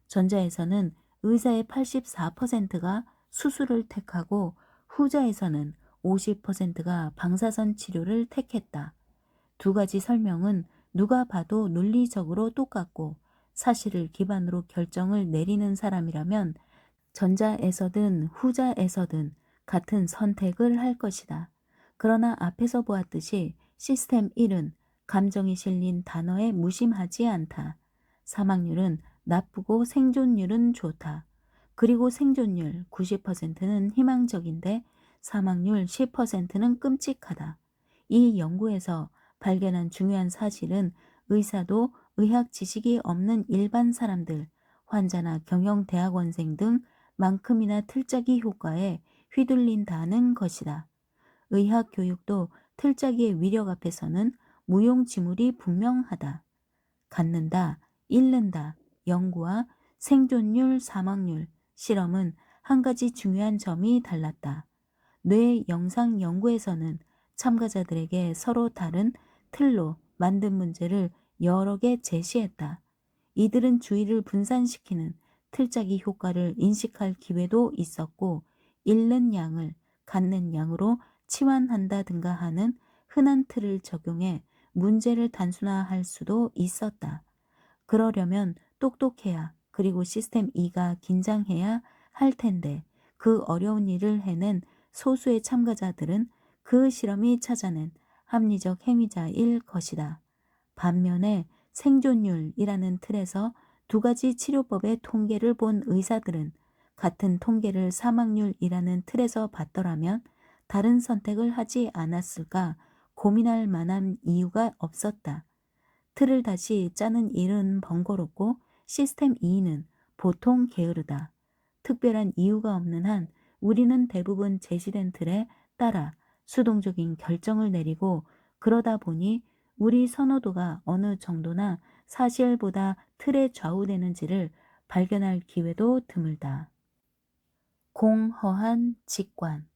전자에서는 의사의 84%가 수술을 택하고 후자에서는 50%가 방사선 치료를 택했다. 두 가지 설명은 누가 봐도 논리적으로 똑같고 사실을 기반으로 결정을 내리는 사람이라면 전자에서든 후자에서든 같은 선택을 할 것이다. 그러나 앞에서 보았듯이 시스템 1은 감정이 실린 단어에 무심하지 않다. 사망률은 나쁘고 생존율은 좋다. 그리고 생존율 90%는 희망적인데 사망률 10%는 끔찍하다. 이 연구에서 발견한 중요한 사실은 의사도 의학 지식이 없는 일반 사람들, 환자나 경영대학원생 등 만큼이나 틀짜기 효과에 휘둘린다는 것이다. 의학 교육도 틀짜기의 위력 앞에서는 무용지물이 분명하다. 갖는다, 잃는다, 연구와 생존율, 사망률, 실험은 한 가지 중요한 점이 달랐다. 뇌 영상 연구에서는 참가자들에게 서로 다른 틀로 만든 문제를 여러 개 제시했다. 이들은 주의를 분산시키는 틀짜기 효과를 인식할 기회도 있었고 잃는 양을 갖는 양으로 치환한다든가 하는 흔한 틀을 적용해 문제를 단순화할 수도 있었다. 그러려면 똑똑해야 그리고 시스템 2가 긴장해야 할 텐데 그 어려운 일을 해낸 소수의 참가자들은 그 실험이 찾아낸 합리적 행위자일 것이다. 반면에 생존율이라는 틀에서 두 가지 치료법의 통계를 본 의사들은 같은 통계를 사망률이라는 틀에서 봤더라면 다른 선택을 하지 않았을까 고민할 만한 이유가 없었다. 틀을 다시 짜는 일은 번거롭고 시스템 2는 보통 게으르다. 특별한 이유가 없는 한 우리는 대부분 제시된 틀에 따라 수동적인 결정을 내리고 그러다 보니 우리 선호도가 어느 정도나 사실보다 틀에 좌우되는지를 발견할 기회도 드물다. 공허한 직관.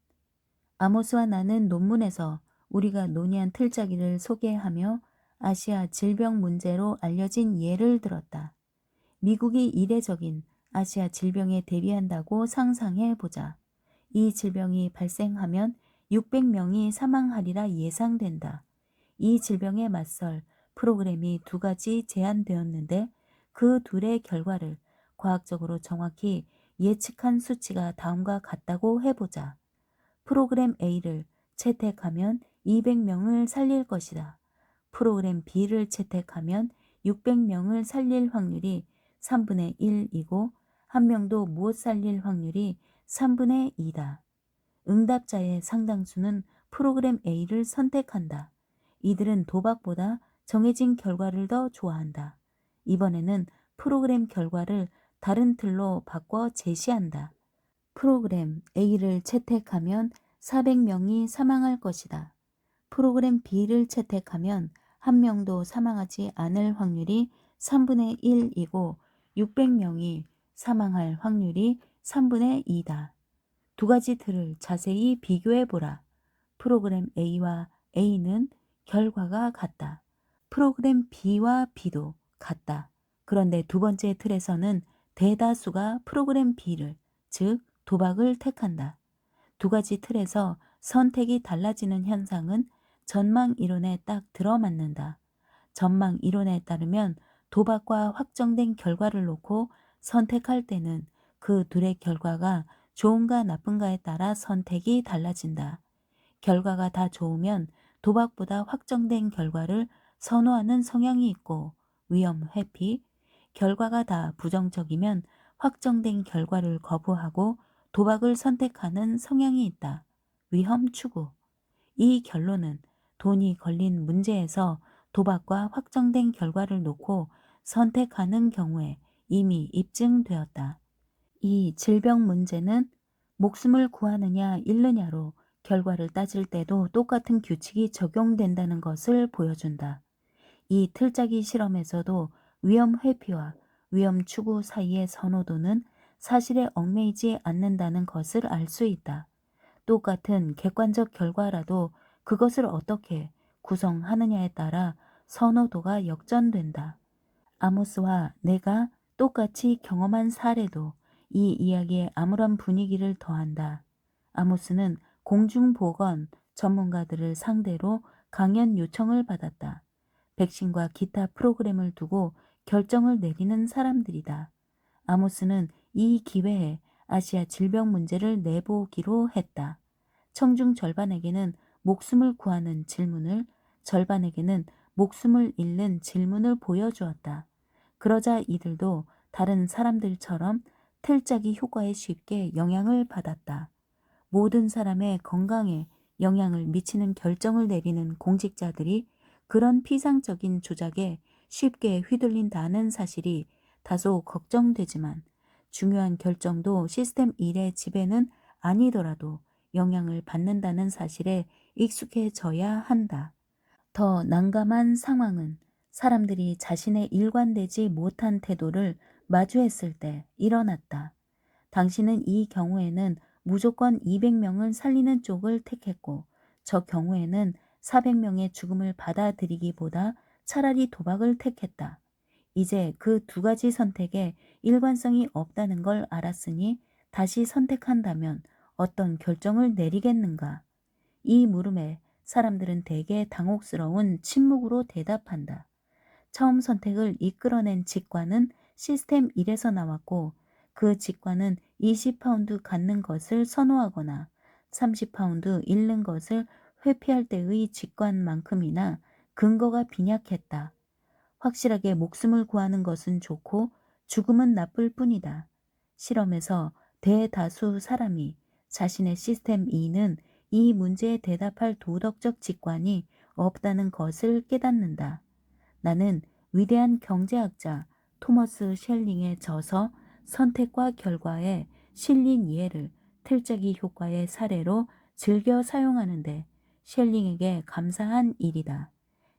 아모스와 나는 논문에서 우리가 논의한 틀짜기를 소개하며 아시아 질병 문제로 알려진 예를 들었다. 미국이 이례적인 아시아 질병에 대비한다고 상상해 보자. 이 질병이 발생하면 600명이 사망하리라 예상된다. 이 질병에 맞설 프로그램이 두 가지 제안되었는데 그 둘의 결과를 과학적으로 정확히 예측한 수치가 다음과 같다고 해보자. 프로그램 A를 채택하면 200명을 살릴 것이다. 프로그램 B를 채택하면 600명을 살릴 확률이 3분의 1이고 한 명도 못 살릴 확률이 3분의 2다. 응답자의 상당수는 프로그램 A를 선택한다. 이들은 도박보다 정해진 결과를 더 좋아한다. 이번에는 프로그램 결과를 다른 틀로 바꿔 제시한다. 프로그램 A를 채택하면 400명이 사망할 것이다. 프로그램 B를 채택하면 한 명도 사망하지 않을 확률이 3분의 1이고 600명이 사망할 확률이 3분의 2다. 두 가지 틀을 자세히 비교해 보라. 프로그램 A와 A는 결과가 같다. 프로그램 B와 B도 같다. 그런데 두 번째 틀에서는 대다수가 프로그램 B를, 즉 도박을 택한다. 두 가지 틀에서 선택이 달라지는 현상은 전망 이론에 딱 들어맞는다. 전망 이론에 따르면 도박과 확정된 결과를 놓고 선택할 때는 그 둘의 결과가 좋은가 나쁜가에 따라 선택이 달라진다. 결과가 다 좋으면 도박보다 확정된 결과를 선호하는 성향이 있고 위험 회피, 결과가 다 부정적이면 확정된 결과를 거부하고 도박을 선택하는 성향이 있다. 위험 추구. 이 결론은 돈이 걸린 문제에서 도박과 확정된 결과를 놓고 선택하는 경우에 이미 입증되었다. 이 질병 문제는 목숨을 구하느냐 잃느냐로 결과를 따질 때도 똑같은 규칙이 적용된다는 것을 보여준다. 이 틀짜기 실험에서도 위험 회피와 위험 추구 사이의 선호도는 사실에 얽매이지 않는다는 것을 알 수 있다. 똑같은 객관적 결과라도 그것을 어떻게 구성하느냐에 따라 선호도가 역전된다. 아모스와 내가 똑같이 경험한 사례도 이 이야기에 아무런 분위기를 더한다. 아모스는 공중보건 전문가들을 상대로 강연 요청을 받았다. 백신과 기타 프로그램을 두고 결정을 내리는 사람들이다. 아모스는 이 기회에 아시아 질병 문제를 내보기로 했다. 청중 절반에게는 목숨을 구하는 질문을, 절반에게는 목숨을 잃는 질문을 보여주었다. 그러자 이들도 다른 사람들처럼 틀짜기 효과에 쉽게 영향을 받았다. 모든 사람의 건강에 영향을 미치는 결정을 내리는 공직자들이 그런 피상적인 조작에 쉽게 휘둘린다는 사실이 다소 걱정되지만 중요한 결정도 시스템 1의 지배는 아니더라도 영향을 받는다는 사실에 익숙해져야 한다. 더 난감한 상황은 사람들이 자신의 일관되지 못한 태도를 마주했을 때 일어났다. 당신은 이 경우에는 무조건 200명을 살리는 쪽을 택했고 저 경우에는 400명의 죽음을 받아들이기보다 차라리 도박을 택했다. 이제 그 두 가지 선택에 일관성이 없다는 걸 알았으니 다시 선택한다면 어떤 결정을 내리겠는가? 이 물음에 사람들은 대개 당혹스러운 침묵으로 대답한다. 처음 선택을 이끌어낸 직관은 시스템 1에서 나왔고 그 직관은 20파운드 갖는 것을 선호하거나 30파운드 잃는 것을 회피할 때의 직관만큼이나 근거가 빈약했다. 확실하게 목숨을 구하는 것은 좋고 죽음은 나쁠 뿐이다. 실험에서 대다수 사람이 자신의 시스템 2는 이 문제에 대답할 도덕적 직관이 없다는 것을 깨닫는다. 나는 위대한 경제학자 토머스 셸링의 저서 선택과 결과에 실린 예를 틀짜기 효과의 사례로 즐겨 사용하는데 셸링에게 감사한 일이다.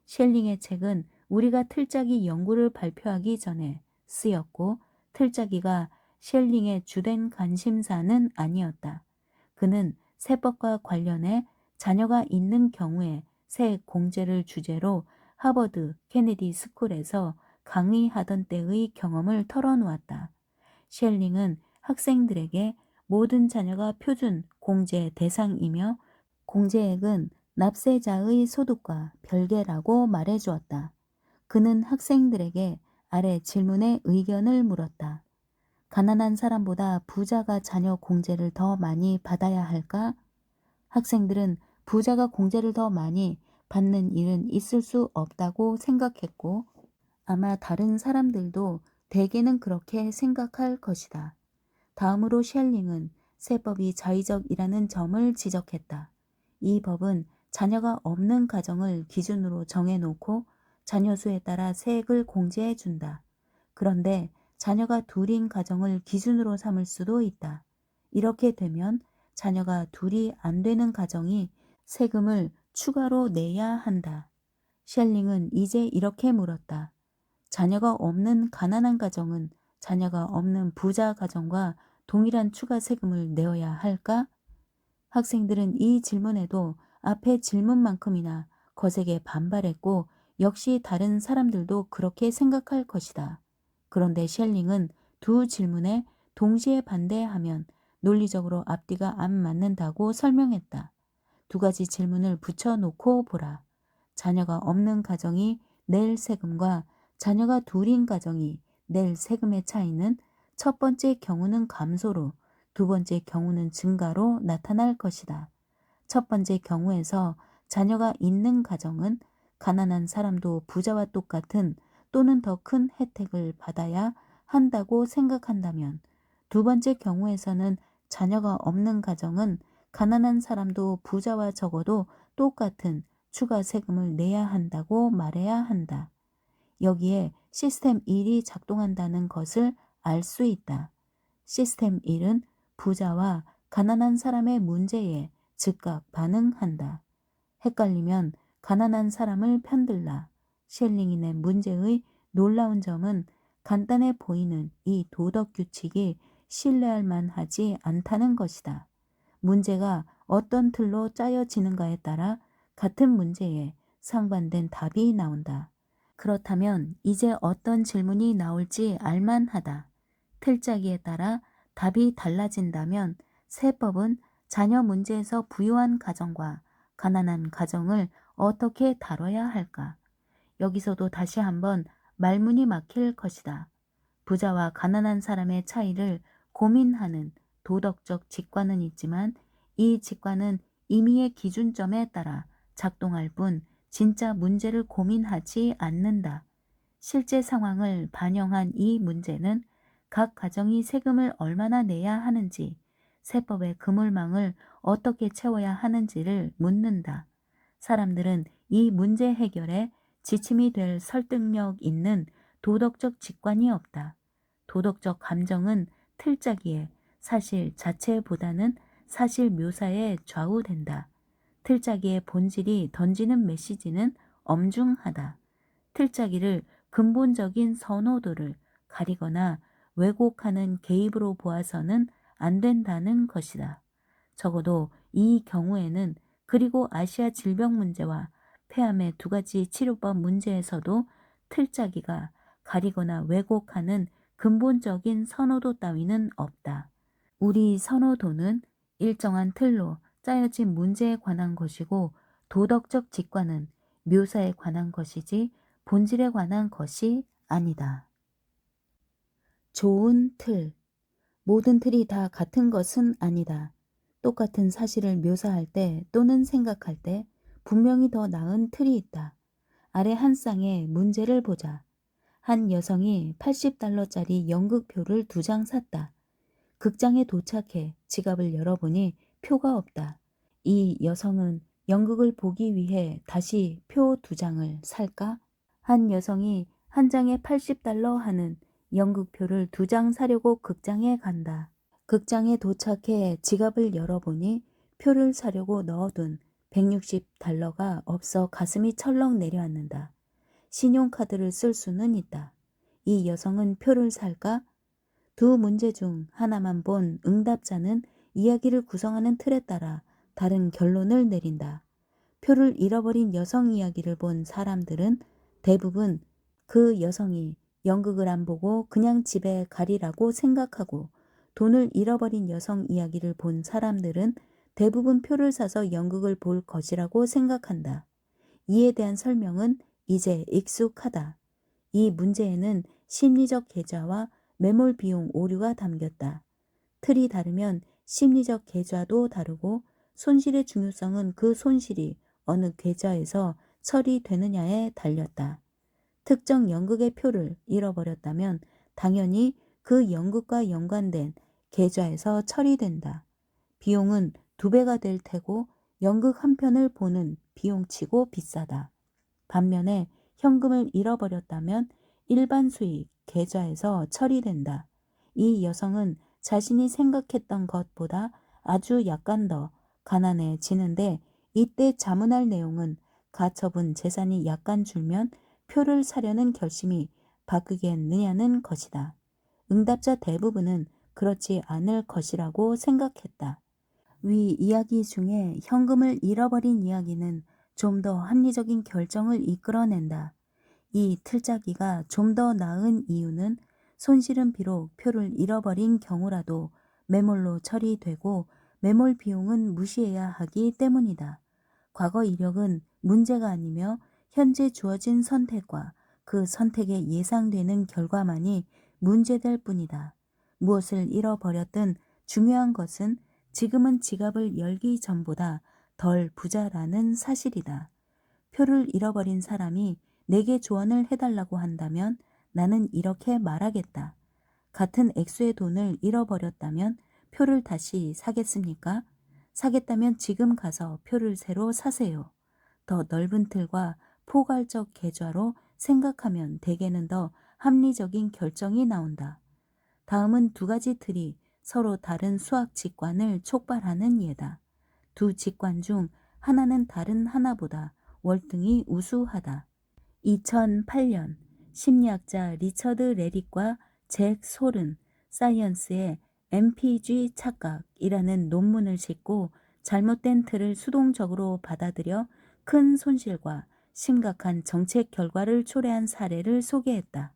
셸링의 책은 우리가 틀짜기 연구를 발표하기 전에 쓰였고 틀짜기가 셸링의 주된 관심사는 아니었다. 그는 세법과 관련해 자녀가 있는 경우에 세 공제를 주제로 하버드 케네디 스쿨에서 강의하던 때의 경험을 털어놓았다. 셸링은 학생들에게 모든 자녀가 표준 공제 대상이며 공제액은 납세자의 소득과 별개라고 말해주었다. 그는 학생들에게 아래 질문에 의견을 물었다. 가난한 사람보다 부자가 자녀 공제를 더 많이 받아야 할까? 학생들은 부자가 공제를 더 많이 받는 일은 있을 수 없다고 생각했고 아마 다른 사람들도 대개는 그렇게 생각할 것이다. 다음으로 셸링은 세법이 자의적이라는 점을 지적했다. 이 법은 자녀가 없는 가정을 기준으로 정해놓고 자녀 수에 따라 세액을 공제해 준다. 그런데 자녀가 둘인 가정을 기준으로 삼을 수도 있다. 이렇게 되면 자녀가 둘이 안 되는 가정이 세금을 추가로 내야 한다. 셸링은 이제 이렇게 물었다. 자녀가 없는 가난한 가정은 자녀가 없는 부자 가정과 동일한 추가 세금을 내어야 할까? 학생들은 이 질문에도 앞의 질문만큼이나 거세게 반발했고 역시 다른 사람들도 그렇게 생각할 것이다. 그런데 셸링은 두 질문에 동시에 반대하면 논리적으로 앞뒤가 안 맞는다고 설명했다. 두 가지 질문을 붙여놓고 보라. 자녀가 없는 가정이 낼 세금과 자녀가 둘인 가정이 낼 세금의 차이는 첫 번째 경우는 감소로, 두 번째 경우는 증가로 나타날 것이다. 첫 번째 경우에서 자녀가 있는 가정은 가난한 사람도 부자와 똑같은 또는 더 큰 혜택을 받아야 한다고 생각한다면, 두 번째 경우에서는 자녀가 없는 가정은 가난한 사람도 부자와 적어도 똑같은 추가 세금을 내야 한다고 말해야 한다. 여기에 시스템 1이 작동한다는 것을 알 수 있다. 시스템 1은 부자와 가난한 사람의 문제에 즉각 반응한다. 헷갈리면 가난한 사람을 편들라. 셸링인의 문제의 놀라운 점은 간단해 보이는 이 도덕 규칙이 신뢰할 만하지 않다는 것이다. 문제가 어떤 틀로 짜여지는가에 따라 같은 문제에 상반된 답이 나온다. 그렇다면 이제 어떤 질문이 나올지 알만하다. 틀짜기에 따라 답이 달라진다면 세법은 자녀 문제에서 부유한 가정과 가난한 가정을 어떻게 다뤄야 할까? 여기서도 다시 한번 말문이 막힐 것이다. 부자와 가난한 사람의 차이를 고민하는 도덕적 직관은 있지만 이 직관은 임의의 기준점에 따라 작동할 뿐 진짜 문제를 고민하지 않는다. 실제 상황을 반영한 이 문제는 각 가정이 세금을 얼마나 내야 하는지, 세법의 그물망을 어떻게 채워야 하는지를 묻는다. 사람들은 이 문제 해결에 지침이 될 설득력 있는 도덕적 직관이 없다. 도덕적 감정은 틀짜기에 사실 자체보다는 사실 묘사에 좌우된다. 틀짜기의 본질이 던지는 메시지는 엄중하다. 틀짜기를 근본적인 선호도를 가리거나 왜곡하는 개입으로 보아서는 안 된다는 것이다. 적어도 이 경우에는 그리고 아시아 질병 문제와 폐암의 두 가지 치료법 문제에서도 틀짜기가 가리거나 왜곡하는 근본적인 선호도 따위는 없다. 우리 선호도는 일정한 틀로 짜여진 문제에 관한 것이고 도덕적 직관은 묘사에 관한 것이지 본질에 관한 것이 아니다. 좋은 틀. 모든 틀이 다 같은 것은 아니다. 똑같은 사실을 묘사할 때 또는 생각할 때 분명히 더 나은 틀이 있다. 아래 한 쌍의 문제를 보자. 한 여성이 80달러짜리 연극표를 2장 샀다. 극장에 도착해 지갑을 열어보니 표가 없다. 이 여성은 연극을 보기 위해 다시 표 2장을 살까? 한 여성이 한 장에 80달러 하는 연극표를 2장 사려고 극장에 간다. 극장에 도착해 지갑을 열어보니 표를 사려고 넣어둔 160달러가 없어 가슴이 철렁 내려앉는다. 신용카드를 쓸 수는 있다. 이 여성은 표를 살까? 두 문제 중 하나만 본 응답자는 이야기를 구성하는 틀에 따라 다른 결론을 내린다. 표를 잃어버린 여성 이야기를 본 사람들은 대부분 그 여성이 연극을 안 보고 그냥 집에 가리라고 생각하고, 돈을 잃어버린 여성 이야기를 본 사람들은 대부분 표를 사서 연극을 볼 것이라고 생각한다. 이에 대한 설명은 이제 익숙하다. 이 문제에는 심리적 계좌와 매몰 비용 오류가 담겼다. 틀이 다르면 심리적 계좌도 다르고 손실의 중요성은 그 손실이 어느 계좌에서 처리되느냐에 달렸다. 특정 연극의 표를 잃어버렸다면 당연히 그 연극과 연관된 계좌에서 처리된다. 비용은 2배가 될 테고 연극 한 편을 보는 비용치고 비싸다. 반면에 현금을 잃어버렸다면 일반 수익 계좌에서 처리된다. 이 여성은 자신이 생각했던 것보다 아주 약간 더 가난해지는데 이때 자문할 내용은 가처분 재산이 약간 줄면 표를 사려는 결심이 바뀌겠느냐는 것이다. 응답자 대부분은 그렇지 않을 것이라고 생각했다. 위 이야기 중에 현금을 잃어버린 이야기는 좀 더 합리적인 결정을 이끌어낸다. 이 틀짜기가 좀 더 나은 이유는 손실은 비록 표를 잃어버린 경우라도 매몰로 처리되고 매몰 비용은 무시해야 하기 때문이다. 과거 이력은 문제가 아니며 현재 주어진 선택과 그 선택에 예상되는 결과만이 문제될 뿐이다. 무엇을 잃어버렸든 중요한 것은 지금은 지갑을 열기 전보다 덜 부자라는 사실이다. 표를 잃어버린 사람이 내게 조언을 해달라고 한다면 나는 이렇게 말하겠다. 같은 액수의 돈을 잃어버렸다면 표를 다시 사겠습니까? 사겠다면 지금 가서 표를 새로 사세요. 더 넓은 틀과 포괄적 계좌로 생각하면 대개는 더 합리적인 결정이 나온다. 다음은 두 가지 틀이 서로 다른 수학 직관을 촉발하는 예다. 두 직관 중 하나는 다른 하나보다 월등히 우수하다. 2008년 심리학자 리처드 레릭과 잭 솔은 사이언스의 MPG 착각이라는 논문을 싣고 잘못된 틀을 수동적으로 받아들여 큰 손실과 심각한 정책 결과를 초래한 사례를 소개했다.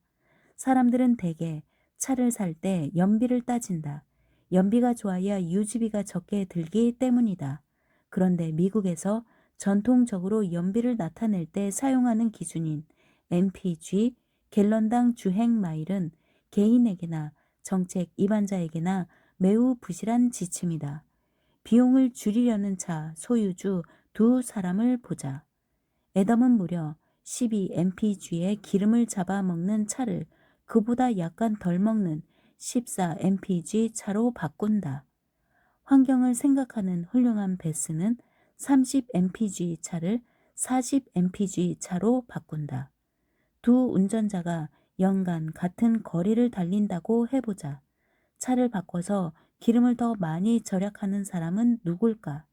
사람들은 대개 차를 살 때 연비를 따진다. 연비가 좋아야 유지비가 적게 들기 때문이다. 그런데 미국에서 전통적으로 연비를 나타낼 때 사용하는 기준인 MPG, 갤런당 주행 마일은 개인에게나 정책 입안자에게나 매우 부실한 지침이다. 비용을 줄이려는 차 소유주 두 사람을 보자. 애덤은 무려 12mpg의 기름을 잡아먹는 차를 그보다 약간 덜 먹는 14mpg 차로 바꾼다. 환경을 생각하는 훌륭한 베스는 30mpg 차를 40mpg 차로 바꾼다. 두 운전자가 연간 같은 거리를 달린다고 해보자. 차를 바꿔서 기름을 더 많이 절약하는 사람은 누굴까?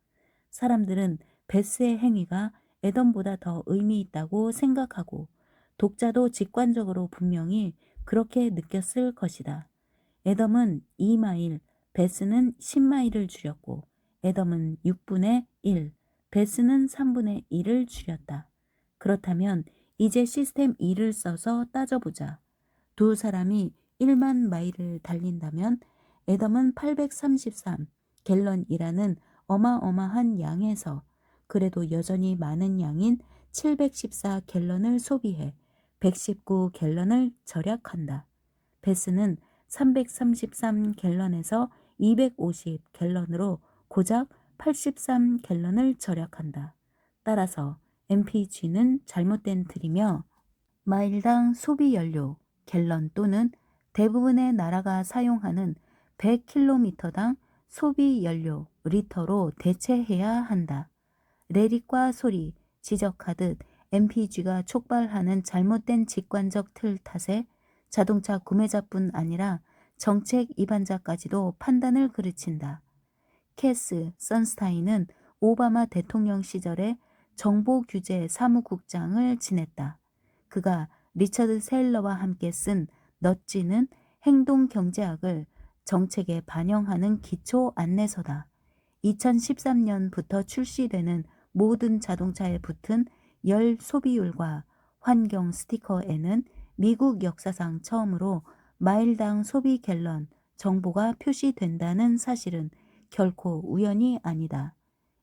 사람들은 베스의 행위가 애덤보다 더 의미 있다고 생각하고 독자도 직관적으로 분명히 그렇게 느꼈을 것이다. 애덤은 2마일, 베스는 10마일을 줄였고 애덤은 6분의 1, 베스는 3분의 1을 줄였다. 그렇다면 이제 시스템 2를 써서 따져보자. 두 사람이 1만 마일을 달린다면 애덤은 833 갤런이라는 어마어마한 양에서 그래도 여전히 많은 양인 714 갤런을 소비해 119 갤런을 절약한다. 베스는 333 갤런에서 250 갤런으로 고작 83 갤런을 절약한다. 따라서 MPG는 잘못된 틀이며 마일당 소비 연료 갤런 또는 대부분의 나라가 사용하는 100km당 소비 연료 리터로 대체해야 한다. 레릭과 솔이 지적하듯 MPG가 촉발하는 잘못된 직관적 틀 탓에 자동차 구매자뿐 아니라 정책 입안자까지도 판단을 그르친다. 캐스 선스타인은 오바마 대통령 시절에 정보규제 사무국장을 지냈다. 그가 리처드 세일러와 함께 쓴 넛지는 행동경제학을 정책에 반영하는 기초 안내서다. 2013년부터 출시되는 모든 자동차에 붙은 열 소비율과 환경 스티커에는 미국 역사상 처음으로 마일당 소비 갤런 정보가 표시된다는 사실은 결코 우연이 아니다.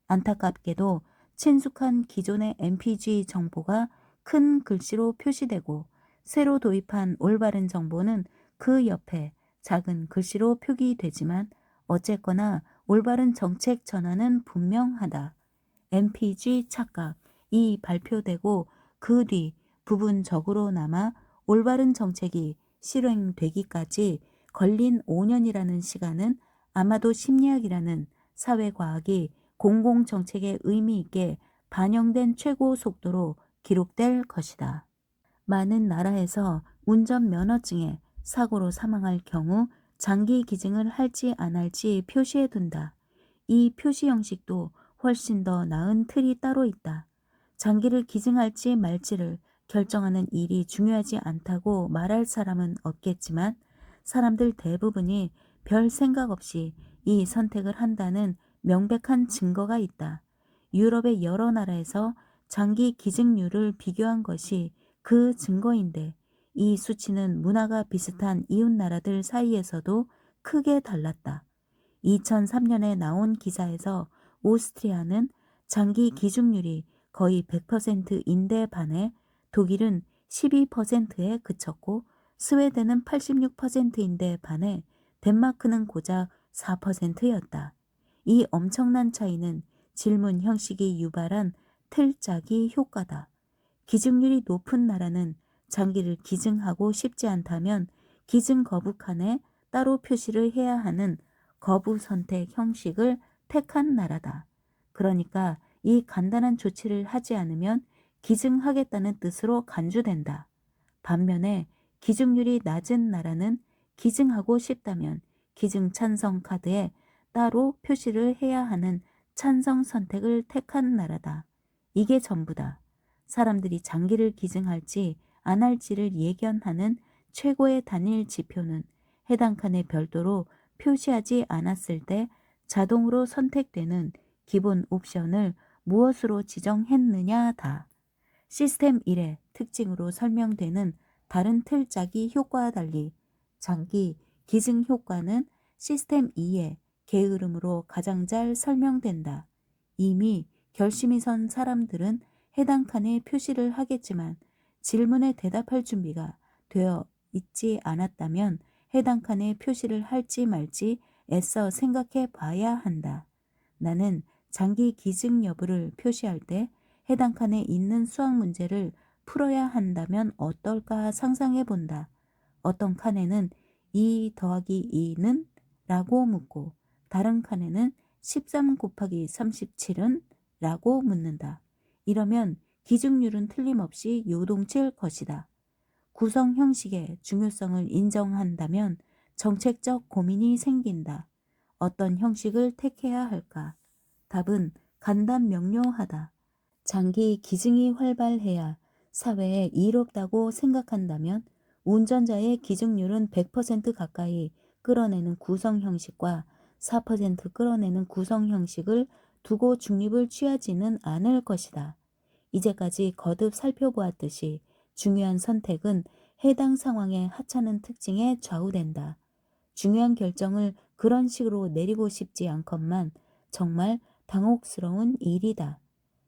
안타깝게도 친숙한 기존의 MPG 정보가 큰 글씨로 표시되고 새로 도입한 올바른 정보는 그 옆에 작은 글씨로 표기되지만 어쨌거나 올바른 정책 전환은 분명하다. MPG 착각이 발표되고 그 뒤 부분적으로나마 올바른 정책이 실행되기까지 걸린 5년이라는 시간은 아마도 심리학이라는 사회과학이 공공정책에 의미 있게 반영된 최고 속도로 기록될 것이다. 많은 나라에서 운전면허증에 사고로 사망할 경우 장기 기증을 할지 안 할지 표시해둔다. 이 표시 형식도 훨씬 더 나은 틀이 따로 있다. 장기를 기증할지 말지를 결정하는 일이 중요하지 않다고 말할 사람은 없겠지만 사람들 대부분이 별 생각 없이 이 선택을 한다는 명백한 증거가 있다. 유럽의 여러 나라에서 장기 기증률을 비교한 것이 그 증거인데 이 수치는 문화가 비슷한 이웃 나라들 사이에서도 크게 달랐다. 2003년에 나온 기사에서 오스트리아는 장기 기증률이 거의 100%인데 반해 독일은 12%에 그쳤고 스웨덴은 86%인데 반해 덴마크는 고작 4%였다. 이 엄청난 차이는 질문 형식이 유발한 틀짜기 효과다. 기증률이 높은 나라는 장기를 기증하고 싶지 않다면 기증 거부 칸에 따로 표시를 해야 하는 거부 선택 형식을 택한 나라다. 그러니까 이 간단한 조치를 하지 않으면 기증하겠다는 뜻으로 간주된다. 반면에 기증률이 낮은 나라는 기증하고 싶다면 기증 찬성 카드에 따로 표시를 해야 하는 찬성 선택을 택한 나라다. 이게 전부다. 사람들이 장기를 기증할지 안 할지를 예견하는 최고의 단일 지표는 해당 칸에 별도로 표시하지 않았을 때 자동으로 선택되는 기본 옵션을 무엇으로 지정했느냐다. 시스템 1의 특징으로 설명되는 다른 틀짜기 효과와 달리 장기 기증 효과는 시스템 2의 게으름으로 가장 잘 설명된다. 이미 결심이 선 사람들은 해당 칸에 표시를 하겠지만 질문에 대답할 준비가 되어 있지 않았다면 해당 칸에 표시를 할지 말지 애써 생각해 봐야 한다. 나는 장기 기증 여부를 표시할 때 해당 칸에 있는 수학 문제를 풀어야 한다면 어떨까 상상해 본다. 어떤 칸에는 2 더하기 2는? 라고 묻고 다른 칸에는 13 곱하기 37은? 라고 묻는다. 이러면 기증률은 틀림없이 요동칠 것이다. 구성 형식의 중요성을 인정한다면 정책적 고민이 생긴다. 어떤 형식을 택해야 할까? 답은 간단 명료하다. 장기 기증이 활발해야 사회에 이롭다고 생각한다면 운전자의 기증률은 100% 가까이 끌어내는 구성 형식과 4% 끌어내는 구성 형식을 두고 중립을 취하지는 않을 것이다. 이제까지 거듭 살펴보았듯이 중요한 선택은 해당 상황의 하찮은 특징에 좌우된다. 중요한 결정을 그런 식으로 내리고 싶지 않건만 정말 당혹스러운 일이다.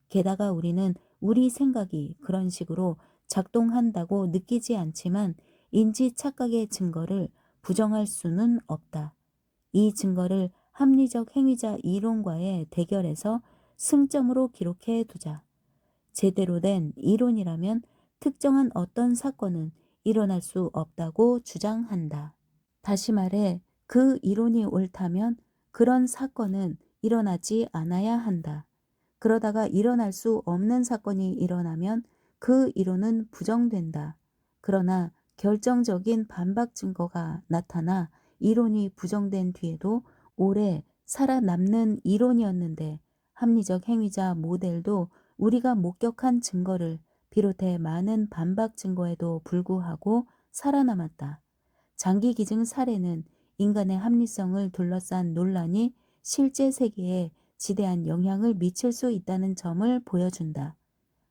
게다가 우리는 우리 생각이 그런 식으로 작동한다고 느끼지 않지만 인지 착각의 증거를 부정할 수는 없다. 이 증거를 합리적 행위자 이론과의 대결에서 승점으로 기록해 두자. 제대로 된 이론이라면 특정한 어떤 사건은 일어날 수 없다고 주장한다. 다시 말해 그 이론이 옳다면 그런 사건은 일어나지 않아야 한다. 그러다가 일어날 수 없는 사건이 일어나면 그 이론은 부정된다. 그러나 결정적인 반박 증거가 나타나 이론이 부정된 뒤에도 오래 살아남는 이론이었는데 합리적 행위자 모델도 우리가 목격한 증거를 비롯해 많은 반박 증거에도 불구하고 살아남았다. 장기 기증 사례는 인간의 합리성을 둘러싼 논란이 실제 세계에 지대한 영향을 미칠 수 있다는 점을 보여준다.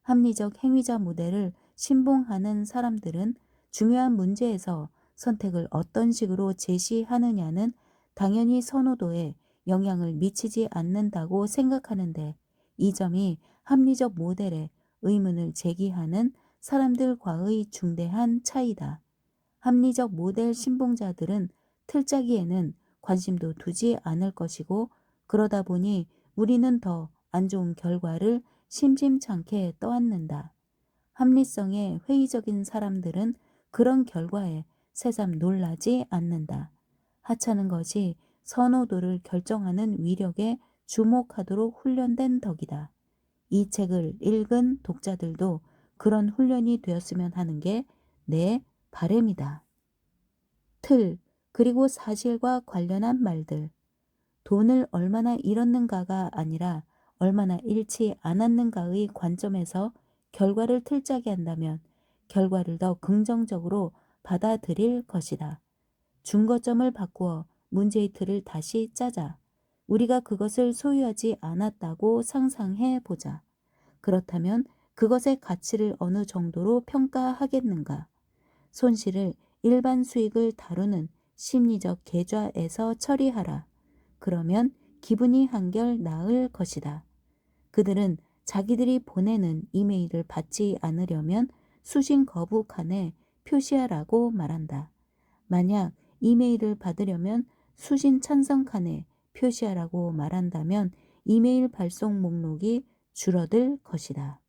합리적 행위자 모델을 신봉하는 사람들은 중요한 문제에서 선택을 어떤 식으로 제시하느냐는 당연히 선호도에 영향을 미치지 않는다고 생각하는데 이 점이 합리적 모델에 의문을 제기하는 사람들과의 중대한 차이다. 합리적 모델 신봉자들은 틀짜기에는 관심도 두지 않을 것이고 그러다 보니 우리는 더 안 좋은 결과를 심심찮게 떠안는다. 합리성에 회의적인 사람들은 그런 결과에 새삼 놀라지 않는다. 하찮은 것이 선호도를 결정하는 위력에 주목하도록 훈련된 덕이다. 이 책을 읽은 독자들도 그런 훈련이 되었으면 하는 게 내 바람이다. 틀, 그리고 사실과 관련한 말들. 돈을 얼마나 잃었는가가 아니라 얼마나 잃지 않았는가의 관점에서 결과를 틀짜게 한다면 결과를 더 긍정적으로 받아들일 것이다. 중거점을 바꾸어 문제의 틀을 다시 짜자. 우리가 그것을 소유하지 않았다고 상상해 보자. 그렇다면 그것의 가치를 어느 정도로 평가하겠는가? 손실을 일반 수익을 다루는 심리적 계좌에서 처리하라. 그러면 기분이 한결 나을 것이다. 그들은 자기들이 보내는 이메일을 받지 않으려면 수신 거부 칸에 표시하라고 말한다. 만약 이메일을 받으려면 수신 찬성 칸에 표시하라고 말한다면 이메일 발송 목록이 줄어들 것이다.